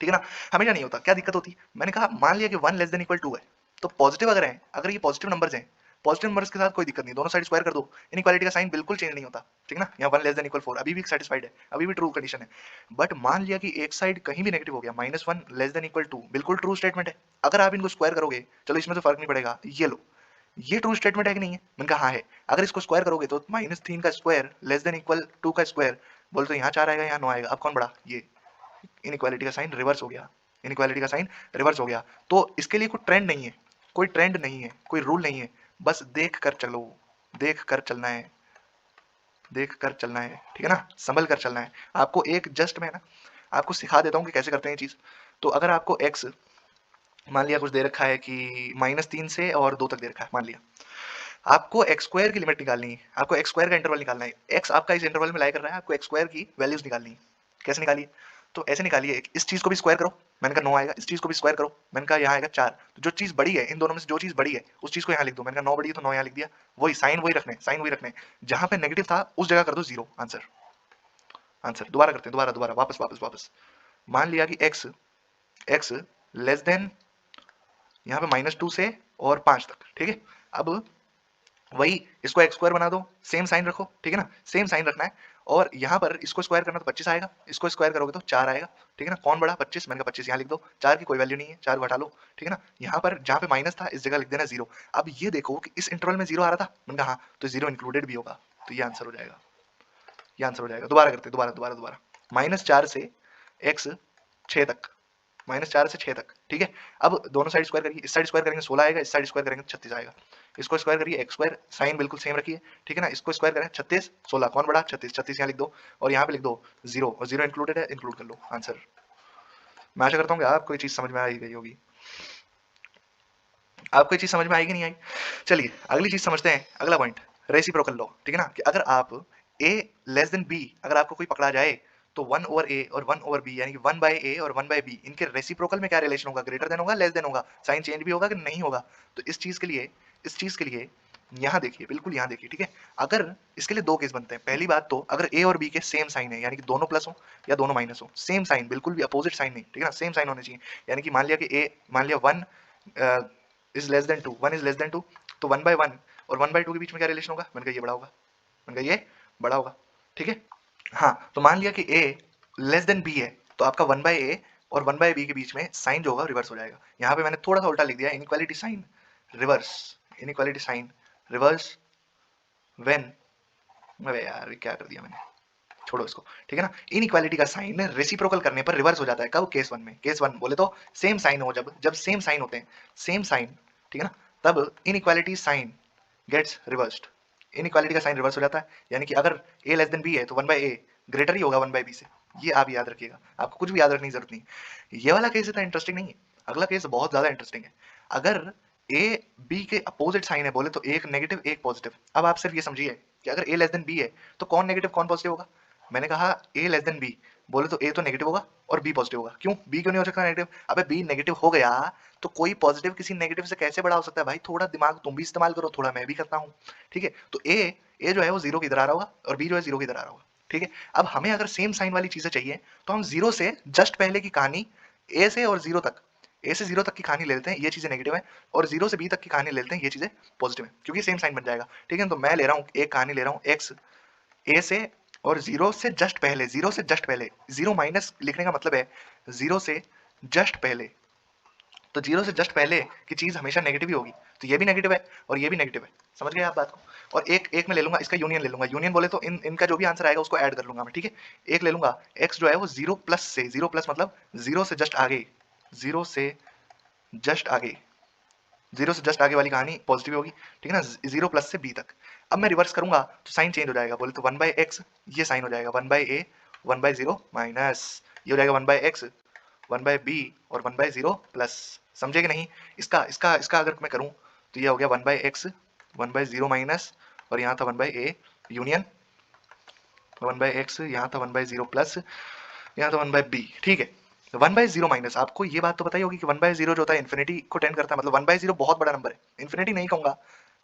ठीक है ना, हमेशा नहीं होता। क्या दिक्कत होती? मैंने कहा मान लिया कि 1 लेस देन इक्वल 2 है, तो पॉजिटिव अगर है, अगर ये पॉजिटिव नंबर्स हैं, पॉजिटिव नंबर्स के साथ कोई दिक्कत नहीं, दोनों साइड स्क्वायर कर दो, इनइक्वालिटी का साइन बिल्कुल चेंज नहीं होता। ठीक है ना, यहाँ 1 लेस देन इक्वल 4 अभी भी सेटिस्फाइड है, अभी भी ट्रू कंडीशन है। बट मान लिया कि एक साइड कहीं भी नेगेटिव हो गया, -1 लेस देन इक्वल 2 बिल्कुल ट्रू स्टेटमेंट है। अगर आप इनको स्क्वायर करोगे, चलो इसमें तो फर्क नहीं पड़ेगा, ये लो, ये ट्रू स्टेटमेंट है कि नहीं है? मैंने कहा हाँ है। अगर इसको स्क्वायर करोगे तो -3 का स्क्वायर लेस देन इक्वल 2 का स्क्वायर, बोल तो यहाँ 4 आएगा, यहाँ 9 आएगा, अब कौन बड़ा? ये। इनइक्वालिटी का साइन रिवर्स हो गया, इनइक्वालिटी का साइन रिवर्स हो गया। तो इसके लिए कोई ट्रेंड नहीं है, कोई ट्रेंड नहीं है, कोई रूल नहीं है, बस देख कर चलो, देख कर चलना है, देख कर चलना है। ठीक है ना, संभल कर चलना है। आपको एक जस्ट मैं ना आपको सिखा देता हूँ कि कैसे करते हैं ये चीज। तो अगर आपको x मान लिया कुछ दे रखा है कि -3 से और 2 तक दे रखा है, मान लिया आपको एक्स स्क्वायर की लिमिट निकालनी है, आपको एक्स स्क्वायर का इंटरवल निकालना है, एक्स आपका इस इंटरवल में लाई कर रहा है, आपको एक्स स्क्वायर की वैल्यूज निकालनी है। कैसे निकालिए? तो ऐसे निकालिए, इस चीज को भी स्क्वायर करो, मैंने कहा 9 आएगा, इस चीज को भी स्क्वायर करो, मैंने कहा यहाँ आएगा 4। तो जो चीज बड़ी है, इन दोनों में से जो चीज बड़ी है उस चीज को यहाँ लिख दो, मैंने कहा 9 बड़ी है तो 9 यहाँ लिख दिया। वही साइन वही रखने, साइन वही रखने, जहां पे नेगेटिव था उस जगह कर दो 0। आंसर, आंसर दोबारा करते हैं, दोबारा दोबारा वापस वापस वापस। मान लिया कि एक्स, एक्स लेस देन यहाँ पे -2 से और 5 तक। ठीक है, अब वही इसको एक्स स्क्वायर बना दो, सेम साइन रखो। ठीक है ना, सेम साइन रखना है, और यहाँ पर इसको स्क्वायर करना तो 25 आएगा, इसको स्क्वायर करोगे तो 4 आएगा। ठीक है ना, कौन बड़ा? 25, मैंने कहा 25 यहाँ लिख दो, 4 की कोई वैल्यू नहीं है, 4 को हटा लो। ठीक है ना, यहाँ पर जहाँ पे माइनस था इस जगह लिख देना 0। अब ये देखो कि इस इंटरवल में 0 आ रहा था, मैंने कहा हाँ, तो 0 इंक्लूडेड भी होगा, तो ये आंसर हो जाएगा, ये आंसर हो जाएगा। दोबारा करते दोबारा दोबारा दोबारा, -4 से x 6 तक, -4 से 6 तक। ठीक है, अब दोनों साइड स्क्वायर करिए, इस साइड स्क्वायर करेंगे 16 आएगा, इस साइड स्क्वायर करेंगे 36 आएगा। इसको स्क्वायर करिए, एक्स स्क्वायर साइन बिल्कुल सेम रखिए। ठीक है ना, इसको स्क्वायर करें 36, 16 कौन बड़ा? 36, 36 यहाँ लिख दो, और यहाँ पे लिख दो 0, और 0 इंक्लूडेड है, इंक्लूड कर लो, आंसर। मैं आशा करता हूँ कि आपको ये चीज समझ में आ ही गई होगी। आपको ये चीज समझ में आएगी नहीं आई? चलिए अगली चीज समझते हैं, अगला पॉइंट, रेसिप्रोकल लॉ। ठीक है ना, कि अगर आप a लेस देन b, अगर आपको कोई पकड़ा जाए तो 1 ओवर a और 1 ओवर b, यानी कि 1 बाय a और 1 बाय b, इनके रेसिप्रोकल में क्या रिलेशन होगा? ग्रेटर देन होगा, लेस देन होगा, साइन चेंज भी होगा कि नहीं होगा? तो इस चीज के लिए यहाँ देखिए, बिल्कुल यहाँ देखिए। ठीक है, अगर इसके लिए दो केस बनते हैं। पहली बात तो अगर a और b के सेम साइन है, यानी कि दोनों प्लस हो या दोनों माइनस हो, सेम साइन, बिल्कुल भी अपोजिट साइन नहीं। ठीक है ना, सेम साइन होने चाहिए। यानी कि मान लिया कि a, मान लिया 1 is less than 2, 1 is less than 2, तो 1 बाय 1 और 1 बाय 2 के बीच में क्या रिलेशन होगा? मैंने कहा ये बड़ा होगा, मैंने कहा ये बड़ा होगा। ठीक है, हाँ, तो मान लिया कि a लेस देन b है, तो आपका 1 बाय a और 1 बाय b के बीच में साइन जो होगा रिवर्स हो जाएगा। यहाँ पे मैंने थोड़ा सा उल्टा लिख दिया, inequality sign reverse, inequality sign reverse when, अरे यार क्या कर दिया मैंने, छोड़ो इसको। ठीक है ना, इनइक्वालिटी का साइन रेसिप्रोकल करने पर रिवर्स हो जाता है। कब? केस 1 में। केस 1 बोले तो सेम साइन हो, जब सेम साइन होते हैं, सेम साइन, ठीक है ना, तब inequality sign gets reversed, inequality का साइन रिवर्स हो जाता है। यानी कि अगर a लेस देन b है तो 1 बाय a ग्रेटर ही होगा 1 बाय b से। ये आप याद रखिएगा, आपको कुछ भी याद रखने की जरूरत नहीं। ये वाला केस इतना इंटरेस्टिंग नहीं है, अगला केस बहुत ज्यादा इंटरेस्टिंग है। अगर a b के अपोजिट साइन है, बोले तो एक नेगेटिव एक पॉजिटिव। अब आप सिर्फ ये समझिए कि अगर a लेस देन b है तो कौन नेगेटिव कौन पॉजिटिव होगा? मैंने कहा a लेस देन b, बोले तो a तो नेगेटिव होगा और b पॉजिटिव होगा। क्यों? b क्यों नहीं हो सकता नेगेटिव? अबे b नेगेटिव हो गया तो कोई पॉजिटिव किसी नेगेटिव से कैसे बड़ा हो सकता है भाई? थोड़ा दिमाग तुम भी इस्तेमाल करो, थोड़ा मैं भी करता हूँ। ठीक है, तो a जो है वो 0 की इधर आ रहा होगा और b जो है 0 की इधर आ रहा होगा। ठीक है, अब हमें अगर सेम साइन वाली चीजें चाहिए तो हम 0 से जस्ट पहले की कहानी, a से और 0 तक, a से 0 तक की कहानी ले लेते हैं, ये चीजें नेगेटिव है, और 0 से b तक की कहानी ले लेते हैं, ये चीजें पॉजिटिव है, क्योंकि सेम साइन बन जाएगा। ठीक है, तो मैं ले रहा हूँ एक कहानी, ले रहा हूँ x a से और 0 से जस्ट पहले, 0 से जस्ट पहले, 0 माइनस लिखने का मतलब है 0 से जस्ट पहले, तो 0 से जस्ट पहले की चीज हमेशा नेगेटिव ही होगी, तो ये भी नेगेटिव है और ये भी नेगेटिव है। समझ गए आप बात को? और एक एक में ले लूंगा, इसका यूनियन ले लूंगा। यूनियन बोले तो इनका जो भी आंसर आएगा उसको ऐड कर लूंगा मैं, ठीक है। एक ले लूंगा, x जो है वो 0 प्लस से, 0 प्लस मतलब 0 से जस्ट आगे, 0 से जस्ट आगे, 0 से जस्ट आगे वाली कहानी पॉजिटिव होगी, ठीक है ना। 0 प्लस से b तक। अब मैं रिवर्स करूंगा तो साइन चेंज हो जाएगा, बोले तो 1/x ये साइन हो जाएगा 1/a 1/0 माइनस, ये हो जाएगा 1/x 1/b और 1/0 प्लस। समझे कि नहीं? इसका इसका इसका अगर मैं करूं तो ये हो गया 1/x 1/0 माइनस, और यहाँ था 1/a यूनियन 1/x, यहाँ था 1/0 प्लस, यहाँ था 1/b, ठीक है। 1/0 माइनस, आपको ये बात तो पता ही होगी कि 1/0 जो होता है इन्फिनिटी को टेंड करता है, मतलब 1/0 बहुत बड़ा नंबर है, इन्फिनिटी नहीं कहूंगा,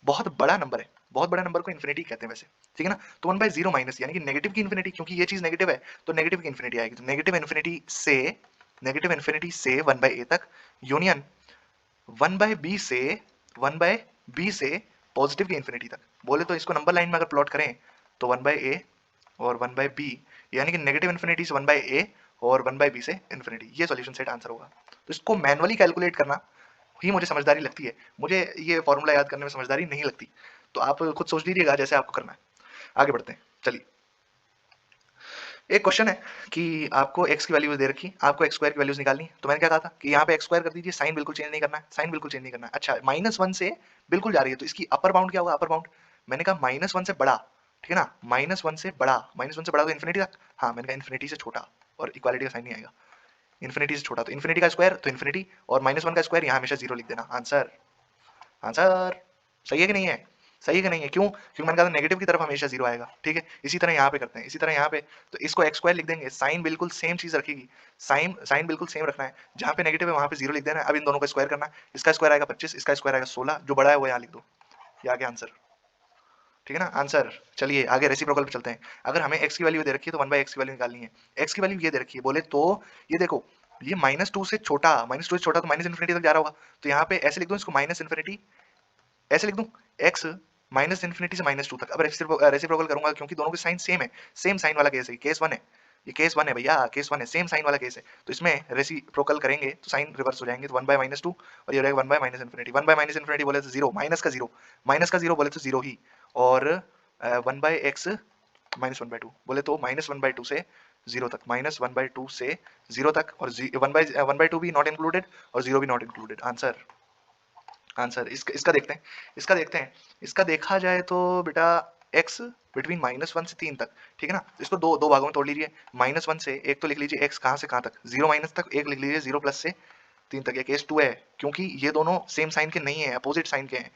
बहुत बड़ा नंबर है, बहुत बड़ा नंबर को इन्फिनिटी कहते हैं वैसे, ठीक है ना। तो 1/0 माइनस यानी कि नेगेटिव की इन्फिनिटी, क्योंकि ये चीज नेगेटिव है तो नेगेटिव की इन्फिनिटी आएगी, तो नेगेटिव इन्फिनिटी से 1/a तक यूनियन 1/b से पॉजिटिव की इन्फिनिटी तक। बोले तो इसको नंबर लाइन में अगर प्लॉट करें तो 1/a और 1/b, यानी कि नेगेटिव इन्फिनिटी से 1/a और 1/b से इन्फिनिटी, ये सॉल्यूशन सेट आंसर होगा। तो इसको मैनुअली कैलकुलेट करना ही मुझे समझदारी लगती है, मुझे ये फॉर्मूला याद करने में समझदारी नहीं लगती। तो आप खुद सोच लीजिएगा जैसे आपको करना है। आगे बढ़ते हैं, चलिए। एक क्वेश्चन है कि आपको x की वैल्यूज दे रखी, आपको x स्क्वायर की वैल्यूज निकालनी है। तो मैंने क्या कहा था कि यहाँ पे x स्क्वायर कर दीजिए, साइन बिल्कुल चेंज नहीं करना है, साइन बिल्कुल चेंज नहीं करना है। अच्छा, -1 से बिल्कुल जा रही है तो इसकी अपर बाउंड क्या होगा? अपर बाउंड मैंने कहा -1 से बड़ा, ठीक है ना, -1 से बड़ा, -1 से बड़ा तो इन्फिनिटी तक, हाँ मैंने कहा इन्फिनिटी से छोटा, और इक्वालिटी का साइन नहीं आएगा। इन्फिनिटी से छोटा तो इन्फिनिटी का स्क्वायर तो इन्फिनिटी, और -1 का स्क्वायर यहाँ हमेशा 0 लिख देना। आंसर, आंसर सही है कि नहीं है? सही है कि नहीं है? क्यों? क्योंकि मैंने कहा था नेगेटिव की तरफ हमेशा 0 आएगा, ठीक है। इसी तरह यहाँ पे करते हैं, इसी तरह यहाँ पे, तो इसको x स्क्वायर लिख देंगे, साइन बिल्कुल सेम चीज रखेगी, साइन साइन बिल्कुल सेम रखना है, जहाँ पे नेगेटिव है वहाँ पे 0 लिख देना है। अब इन दोनों का स्क्वायर करना है, इसका स्क्वायर आएगा 25, इसका स्क्वायर आएगा 16, जो बड़ा है वो यहाँ लिख दो, ये आ गया आंसर, ठीक है ना, आंसर। चलिए आगे रेसिप्रोकल पे चलते हैं। अगर हमें x की वैल्यू दे रखी है तो 1/x की वैल्यू निकालनी है। x की वैल्यू ये दे रखी है, बोले तो ये देखो, ये -2 से छोटा, -2 से छोटा तो माइनस इन्फिनिटी तक जा रहा होगा, तो यहाँ पे ऐसे लिख दो इसको, माइनस इन्फिनिटी, ऐसे लिख दूं, x माइनस इन्फिनिटी से -2 तक। अब रेसिप्रोकल करूंगा क्योंकि दोनों के साइन सेम है, सेम साइन वाला केस है, केस 1 है, ये केस 1 है भैया, केस 1 है, सेम साइन वाला केस है, तो इसमें रेसिप्रोकल करेंगे तो साइन रिवर्स हो जाएंगे, तो 1/-2 और ये रहेगा 1/-इन्फिनिटी। 1/-इन्फिनिटी बोले तो 0, माइनस का 0, माइनस का 0 बोले तो 0 ही, और 1/x -1/2 बोले तो -1/2 से 0 तक, -1/2 से 0 तक, और 1/2 भी नॉट इंक्लूडेड और 0 भी नॉट इंक्लूडेड। आंसर, आंसर इसका देखते हैं, इसका देखते हैं। इसका देखा जाए तो बेटा x बिटवीन -1 से 3 तक, ठीक है ना। इसको दो दो भागों में तोड़ लीजिए, -1 से एक तो लिख लीजिए x कहाँ से कहाँ तक, 0 माइनस तक, एक लिख लीजिए 0 प्लस से 3 तक। ये केस 2 है क्योंकि ये दोनों सेम साइन के नहीं है, अपोजिट साइन के हैं,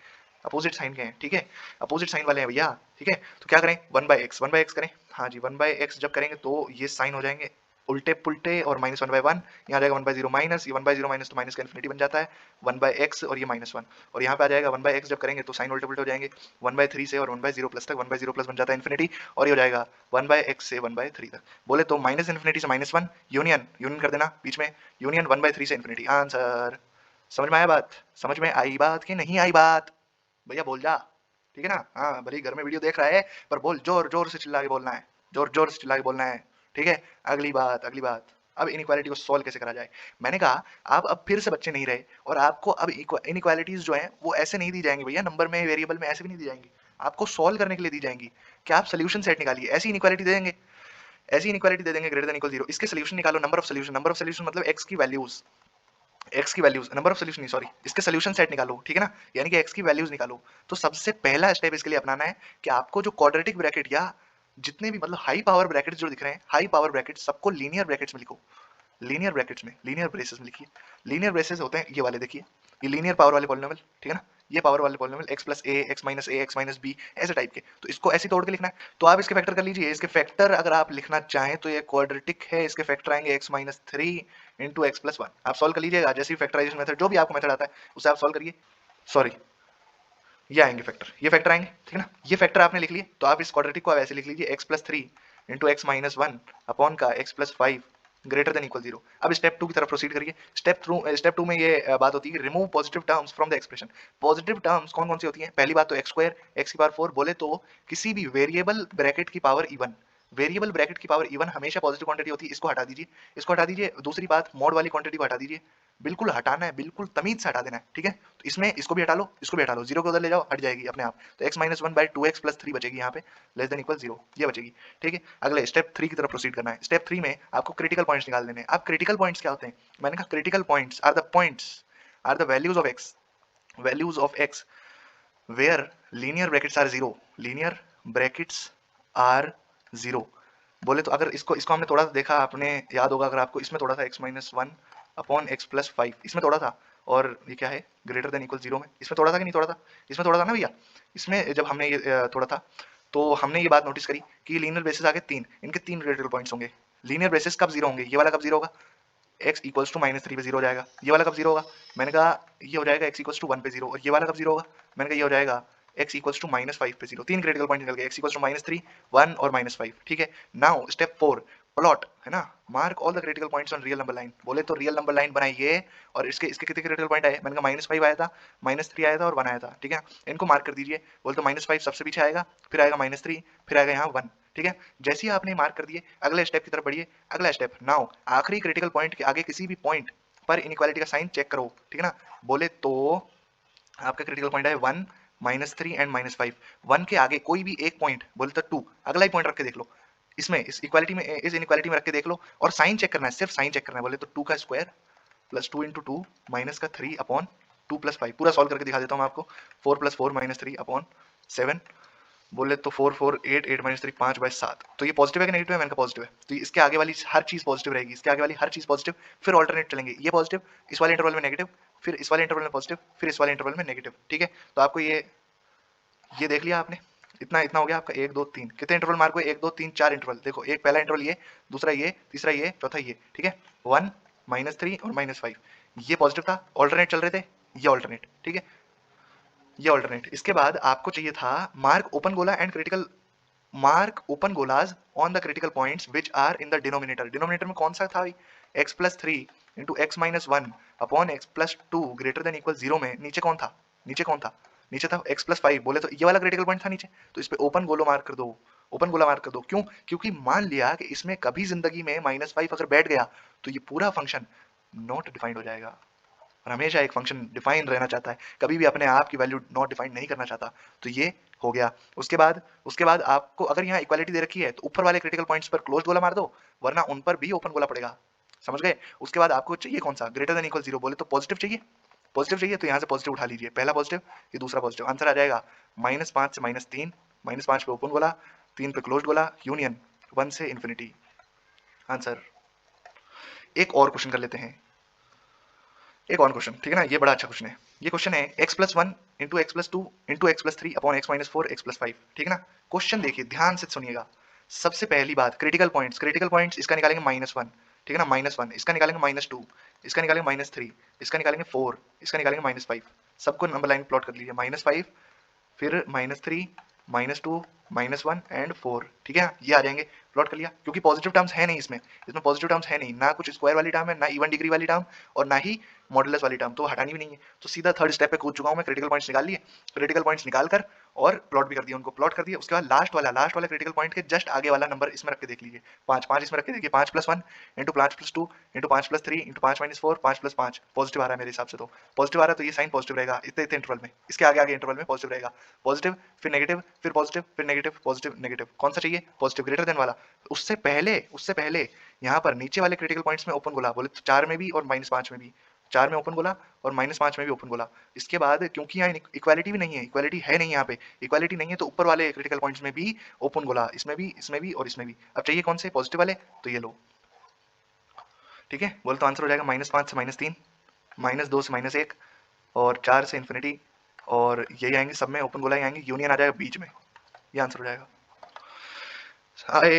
अपोजिट साइन के हैं, ठीक है, अपोजिट साइन वाले हैं भैया, ठीक है। तो क्या करें, 1/x करें, हाँ जी 1/x जब करेंगे तो ये साइन हो जाएंगे उल्टे पुल्टे, और -1/1 यहाँ जाएगा 1/0 माइनस, ये 1/0 माइनस तो माइनस का इन्फिनिटी बन जाता है 1/x, और ये -1, और यहाँ पे आ जाएगा 1/x जब करेंगे तो साइन उल्टे पुल्टे हो जाएंगे 1/3 से, और 1/0 प्लस तक, 1/0 प्लस बन जाता है इन्फिनिटी, और ये हो जाएगा 1/x से 1/3 तक। बोले तो माइनस इन्फिनिटी से -1 यूनियन, यूनियन कर देना बीच में, यूनियन 1/3 से इन्फिनिटी। आंसर। समझ में आया बात? समझ में आई बात कि नहीं आई बात? भैया बोल जा, ठीक है ना। हाँ भले ही घर में वीडियो देख रहा है पर बोल, जोर जोर से चिल्ला के बोलना है, जोर जोर से चिल्ला के बोलना है, ठीक है। अगली बात, अगली बात, अब इनइक्वालिटी को सॉल्व कैसे करा जाए। मैंने कहा आप अब फिर से बच्चे नहीं रहे, और आपको अब इनइक्वालिटीज जो हैं वो ऐसे नहीं दी जाएंगी भैया, नंबर में वेरिएबल में ऐसे भी नहीं दी जाएंगी, आपको सॉल्व करने के लिए दी जाएंगी। क्या आप सोल्यूशन सेट निकालिए, ऐसी इनइक्वालिटी दे देंगे, ऐसी इनइक्वालिटी दे देंगे ग्रेटर देन इक्वल 0, इसके सोल्यूशन निकालो, number of solution, number of solution मतलब x की वैल्यूज, x की वैल्यूज, नंबर ऑफ सोल्यूशन नहीं सॉरी, इसके सोल्यूशन सेट निकालो, ठीक है ना, यानी कि x की वैल्यूज निकालो। तो सबसे पहला स्टेप इसके लिए अपनाना है कि आपको जो क्वाड्रेटिक ब्रैकेट या जितने भी मतलब हाई पावर ब्रैकेट्स जो दिख रहे हैं, हाई पावर ब्रैकेट्स सबको लीनियर ब्रैकेट्स में लिखो, लीनियर ब्रैकेट्स में, लीनियर ब्रेसेस में लिखिए। लीनियर ब्रेसेस होते हैं ये वाले, देखिए ये लीनियर पावर वाले पॉलिनोमियल, ठीक है ना, ये पावर वाले polynomial x plus a, x minus a, x minus b, ऐसे टाइप के। तो इसको ऐसे तोड़ के लिखना है, तो आप इसके फैक्टर कर लीजिए। इसके फैक्टर अगर आप लिखना चाहें तो ये क्वाड्रेटिक है, इसके फैक्टर आएंगे x minus 3 into x plus 1। आप सॉल्व कर लीजिएगा, जैसे फैक्टराइजेशन मेथड जो भी आपको मेथड आता है उसे आप सॉल्व करिए। सॉरी, ये आएंगे फैक्टर, ये फैक्टर आएंगे, ठीक है ना। ये फैक्टर आपने लिख लिए, तो आप इस क्वाड्रेटिक को ऐसे लिख लीजिए, x plus 3 into X minus 1 upon का x plus 5 greater than equal 0। अब स्टेप 2 की तरफ प्रोसीड करिए। स्टेप 2 में ये बात होती है कि remove positive terms from the expression. Positive terms कौन कौन सी होती हैं? पहली बात तो x स्क्वायर, x की पावर 4, बोले तो किसी भी वेरिएबल ब्रैकेट की पावर इवन, वेरिएबल ब्रैकेट की पावर इवन हमेशा पॉजिटिव क्वांटिटी होती है, इसको हटा दीजिए, इसको हटा दीजिए। दूसरी बात, मॉड वाली क्वांटिटी को हटा दीजिए, बिल्कुल हटाना है, बिल्कुल तमीज से हटा देना है, ठीक है। तो इसमें इसको भी हटा लो, इसको भी हटा लो, जीरो को उधर ले जाओ, हट जाएगी अपने आप। तो x minus one by two x plus three बचेगी यहाँ पे, लेस देन इक्वल जीरो, ये बचेगी, ठीक है। अगले स्टेप थ्री की तरफ प्रोसीड करना है। स्टेप थ्री में आपको क्रिटिकल पॉइंट्स निकाल देने हैं। अब क्रिटिकल पॉइंट्स क्या होते हैं? मैंने कहा critical points are the values of x, values of x where linear brackets are zero, linear brackets are zero. बोले तो अगर इसको इसको हमने थोड़ा सा देखा, आपने याद होगा अगर आपको, इसमें थोड़ा सा x minus one upon X plus five, इसमें थोड़ा था, और ये क्या है ग्रेटर देन इक्वल जीरो में, इसमें थोड़ा था कि नहीं थोड़ा था? इसमें थोड़ा था ना भैया। इसमें जब हमने ये थोड़ा था, तो हमने ये बात नोटिस करी कि लीनियर बेसिस आगे तीन, इनके तीन क्रिटिकल पॉइंट्स होंगे। लीनियर बेसिस कब जीरो होंगे? ये वाला कब जीरो होगा? x equals to minus three पे जीरो हो जाएगा। ये वाला कब जीरो होगा? मैंने कहा ये हो जाएगा x इक्वल्स टू वन पे जीरो। और ये वाला कब जीरो होगा? मैंने कहा ये हो जाएगा x equals to minus five पे जीरो। तीन क्रिटिकल पॉइंट निकल गए, x equals to minus three, one और माइनस फाइव, ठीक है। नाउ स्टेप फोर, प्लॉट, है ना, mark all the critical points on real number line. बोले तो रियल नंबर लाइन बनाइए, और इसके इसके कितने क्रिटिकल पॉइंट आए? मैंने कहा माइनस फाइव आया था, माइनस थ्री आया था और वन आया था, ठीक है। इनको मार्क कर दीजिए। बोले तो माइनस फाइव सबसे पीछे आएगा, फिर आएगा माइनस थ्री, फिर आएगा यहाँ वन, ठीक है। जैसे ही आपने मार्क कर दिए, अगले स्टेप की तरफ बढ़िए। अगला स्टेप, नाउ आखिरी क्रिटिकल पॉइंट के आगे किसी भी पॉइंट पर इनइक्वालिटी का साइन चेक करो, ठीक है ना। बोले तो आपका क्रिटिकल पॉइंट है one, minus three and minus five. One के आगे कोई भी एक पॉइंट, बोले तो टू, अगला ही पॉइंट रख के देख लो, इसमें इस इक्वालिटी में, इस इनइक्वालिटी में रख के देख लो, और साइन चेक करना है, सिर्फ साइन चेक करना है। बोले तो टू का square plus two into two minus का three upon two plus five. पूरा सॉल्व करके दिखा देता हूँ मैं आपको। Four plus four minus three upon seven. बोले तो four four eight, eight minus three पाँच बाई सात। तो ये पॉजिटिव है कि नेगेटिव है? मैंने कहा पॉजिटिव है। तो इसके आगे वाली हर चीज पॉजिटिव रहेगी, इसके आगे वाली हर चीज पॉजिटिव। फिर ऑल्टरनेट चलेंगे, ये पॉजिटिव, इस वाले इंटरवल में नेगेटिव, फिर इस वाले इंटरवल में पॉजिटिव, फिर इस वाले इंटरवल में नेगेटिव, ठीक है। तो आपको ये देख लिया आपने, इतना इतना हो गया आपका एक दो तीन। कितने इंटरवल मार्क हुए? एक दो तीन चार इंटरवल। देखो एक पहला इंटरवल ये, दूसरा ये, तीसरा ये, चौथा ये, ठीक है। वन, माइनस थ्री और माइनस फाइव, ये पॉजिटिव था, ऑल्टरनेट चल रहे थे, ये ऑल्टरनेट, ठीक है, ये ऑल्टरनेट। इसके बाद आपको चाहिए था मार्क ओपन गोला एंड क्रिटिकल, मार्क ओपन गोलाज on the critical points which are in the denominator. Denominator में कौन सा था? X plus three into X minus one upon X plus two greater than equal zero में नीचे कौन था? नीचे कौन था? नीचे था एक्स प्लस फाइव। बोले तो ये वाला क्रिटिकल पॉइंट था नीचे, तो इस पे ओपन गोलो मार्क कर दो, ओपन गोला मार्क कर दो। क्यों? क्योंकि मान लिया कि इसमें कभी जिंदगी में माइनस फाइव अगर बैठ गया, तो ये पूरा फंक्शन नॉट डिफाइंड हो जाएगा। और हमेशा एक फंक्शन डिफाइन रहना चाहता है, कभी भी अपने आप की वैल्यू नॉट डिफाइन नहीं करना चाहता। तो ये हो गया। उसके बाद आपको अगर यहाँ इक्वालिटी दे रखी है, तो ऊपर वाले क्रिटिकल पॉइंट्स पर क्लोज गोला मार दो, वरना उन पर भी ओपन गोला पड़ेगा। समझ गए? उसके बाद आपको चाहिए कौन सा? Greater than equal zero. बोले तो पॉजिटिव चाहिए, पॉजिटिव चाहिए, तो यहाँ से पॉजिटिव उठा लीजिए, पहला पॉजिटिव, ये दूसरा पॉजिटिव। आंसर आ जाएगा माइनस पाँच से माइनस तीन, माइनस पाँच पे ओपन गोला, तीन पे क्लोज गोला, यूनियन वन से इन्फिनिटी। आंसर। एक और क्वेश्चन कर लेते हैं, एक और क्वेश्चन, ठीक है ना, ये बड़ा अच्छा क्वेश्चन है। ये क्वेश्चन है x plus one into x plus two into x plus three upon x minus four x plus five, ठीक है ना। क्वेश्चन देखिए ध्यान से सुनिएगा। सबसे पहली बात, क्रिटिकल पॉइंट्स, क्रिटिकल पॉइंट्स इसका निकालेंगे माइनस वन, ठीक है ना, माइनस वन, इसका निकालेंगे माइनस टू, इसका निकालेंगे माइनस थ्री, इसका निकालेंगे फोर, इसका निकालेंगे माइनस फाइव। सबको नंबर लाइन प्लॉट कर लीजिए, माइनस फाइव, फिर minus three, minus two, minus one and four, ठीक है। ये आ जाएंगे, प्लॉट कर लिया। क्योंकि पॉजिटिव टर्म्स है नहीं इसमें, इसमें पॉजिटिव टर्म्स है नहीं, ना कुछ स्क्वायर वाली टर्म है, ना इवन डिग्री वाली टर्म, और ना ही मॉडुलस वाली टर्म, तो हटानी भी नहीं है। तो सीधा थर्ड स्टेप पे कूद चुका हूँ मैं। क्रिटिकल पॉइंट्स निकाल लिए, क्रिटिकल पॉइंट्स निकाल कर और प्लॉट भी कर दिया, उनको प्लॉट कर दिया। उसके बाद लास्ट वाला क्रिटिकल पॉइंट के जस्ट आगे वाला नंबर इसमें रख के देख लीजिए, पाँच, पाँच इसमें रख के देखिए, पाँच प्लस वन इंटू पाँच प्लस टू इंटू पाँच प्लस थ्री इंटू पाँच माइनस फोर, पाँच प्लस पाँच, पॉजिटिव आ रहा है मेरे हिसाब से, तो पॉजिटिव आ रहा है, तो ये साइन पॉजिटिव रहेगा इतने इतने इंटरवल में, इसके आगे आगे इंटरवल में पॉजिटिव रहेगा। पॉजिटिव, फिर नेगेटिव, फिर पॉजिटिव, फिर नेगेटिव, पॉजिटिव, नेगेटिव। कौन सा चाहिए? पॉजिटिव, ग्रेटर देन वाला। उससे पहले यहाँ पर नीचे वाले क्रिटिकल पॉइंट्स में ओपन गोला, बोले तो चार में भी और माइनस पाँच में भी, चार में ओपन गोला और माइनस पाँच में भी ओपन गोला। इसके बाद क्योंकि यहाँ इक्वालिटी भी नहीं है, इक्वालिटी है नहीं, यहाँ पे इक्वालिटी नहीं है, तो ऊपर वाले क्रिटिकल पॉइंट्स में भी ओपन गोला, इसमें भी और इसमें भी। अब चाहिए कौन से? पॉजिटिव वाले, तो ये लो, ठीक है। बोले तो आंसर हो जाएगा माइनस पाँच से माइनस तीन, माइनस दो से माइनस एक, और चार से इन्फिनिटी, और यही आएंगे सब में ओपन गोला ही आएंगे, यूनियन आ जाएगा बीच में, ये आंसर हो जाएगा। हाय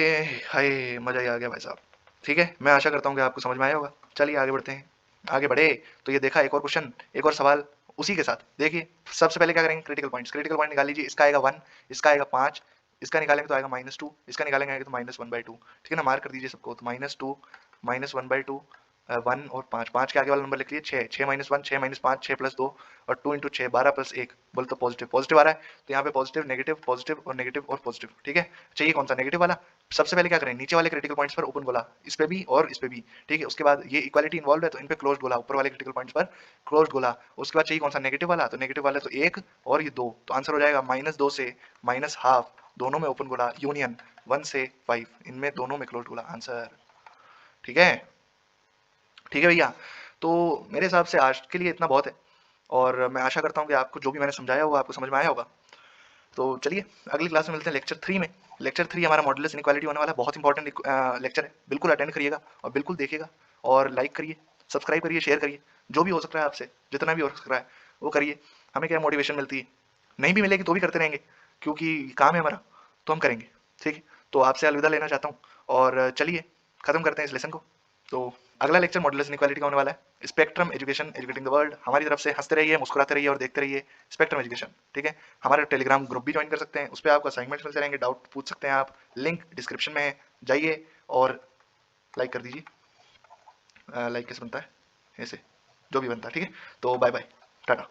हाय, मजा ही आ गया भाई साहब। ठीक है, मैं आशा करता हूँ कि आपको समझ में आया होगा। चलिए आगे बढ़ते हैं, आगे बढ़े। तो ये देखा एक और क्वेश्चन, एक और सवाल उसी के साथ। देखिए सबसे पहले क्या करेंगे? क्रिटिकल पॉइंट्स, क्रिटिकल पॉइंट निकाल लीजिए। इसका आएगा वन, इसका आएगा पाँच, इसका निकालेंगे तो आएगा माइनस टू, इसका निकालेंगे आएगा तो माइनस वन बाई टू, ठीक है ना। मार्क कर दीजिए सबको, तो minus two, minus one by two, 1 और 5, 5 के आगे वाला नंबर लिख लीजिए 6, 6 माइनस 1, 6 माइनस 5, 6 प्लस 2 और 2 इंटू 6, 12 प्लस 1, बोले तो पॉजिटिव, पॉजिटिव आ रहा है। तो यहाँ पे पॉजिटिव नेगेटिव और पॉजिटिव, ठीक है। चाहिए कौन सा, नेगेटिव वाला। सबसे पहले क्या करें, नीचे वाले क्रिटिकल पॉइंट्स पर ओपन गोला, इस पे भी और इस पे भी, ठीक है। उसके बाद ये इक्वालिटी इन्वॉल्व है तो इन पे क्लोज्ड गोला, ऊपर वाले क्रिटिकल पॉइंट्स पर क्लोज्ड गोला। उसके बाद चाहिए कौन सा, नेगेटिव वाला। तो नेगेटिव वाले तो 1 और ये 2, तो आंसर हो जाएगा -2 से -12, दोनों में ओपन गोला, यूनियन 1 से 5, इनमें दोनों में क्लोज्ड गोला, आंसर। ठीक है, ठीक है भैया। तो मेरे हिसाब से आज के लिए इतना बहुत है, और मैं आशा करता हूँ कि आपको जो भी मैंने समझाया वो आपको समझ में आया होगा। तो चलिए अगली क्लास में मिलते हैं लेक्चर 3 में। लेक्चर 3 हमारा मॉडुलस इनइक्वालिटी होने वाला है, बहुत इंपॉर्टेंट लेक्चर है, बिल्कुल अटेंड करिएगा और बिल्कुल देखिएगा, और लाइक करिए, सब्सक्राइब करिए, शेयर करिए, जो भी हो सकता है आपसे, जितना भी हो सकता है वो करिए। हमें क्या मोटिवेशन मिलती है, नहीं भी मिलेगी तो भी करते रहेंगे, क्योंकि काम है हमारा, तो हम करेंगे। ठीक है, तो आपसे अलविदा लेना चाहता हूँ, और चलिए ख़त्म करते हैं इस लेसन को। तो अगला लेक्चर मॉडुलस इनइक्वालिटी का होने वाला है। Spectrum education, educating the world. हमारी तरफ से हंसते रहिए, मुस्कुराते रहिए और देखते रहिए स्पेक्ट्रम एजुकेशन, ठीक है। हमारे टेलीग्राम ग्रुप भी ज्वाइन कर सकते हैं, उस पर आपको असाइनमेंट्स मिलते रहेंगे, डाउट पूछ सकते हैं आप, लिंक डिस्क्रिप्शन में है, जाइए और लाइक कर दीजिए। लाइक कैसे बनता है, ऐसे जो भी बनता है, ठीक है। तो बाय बाय, टाटा।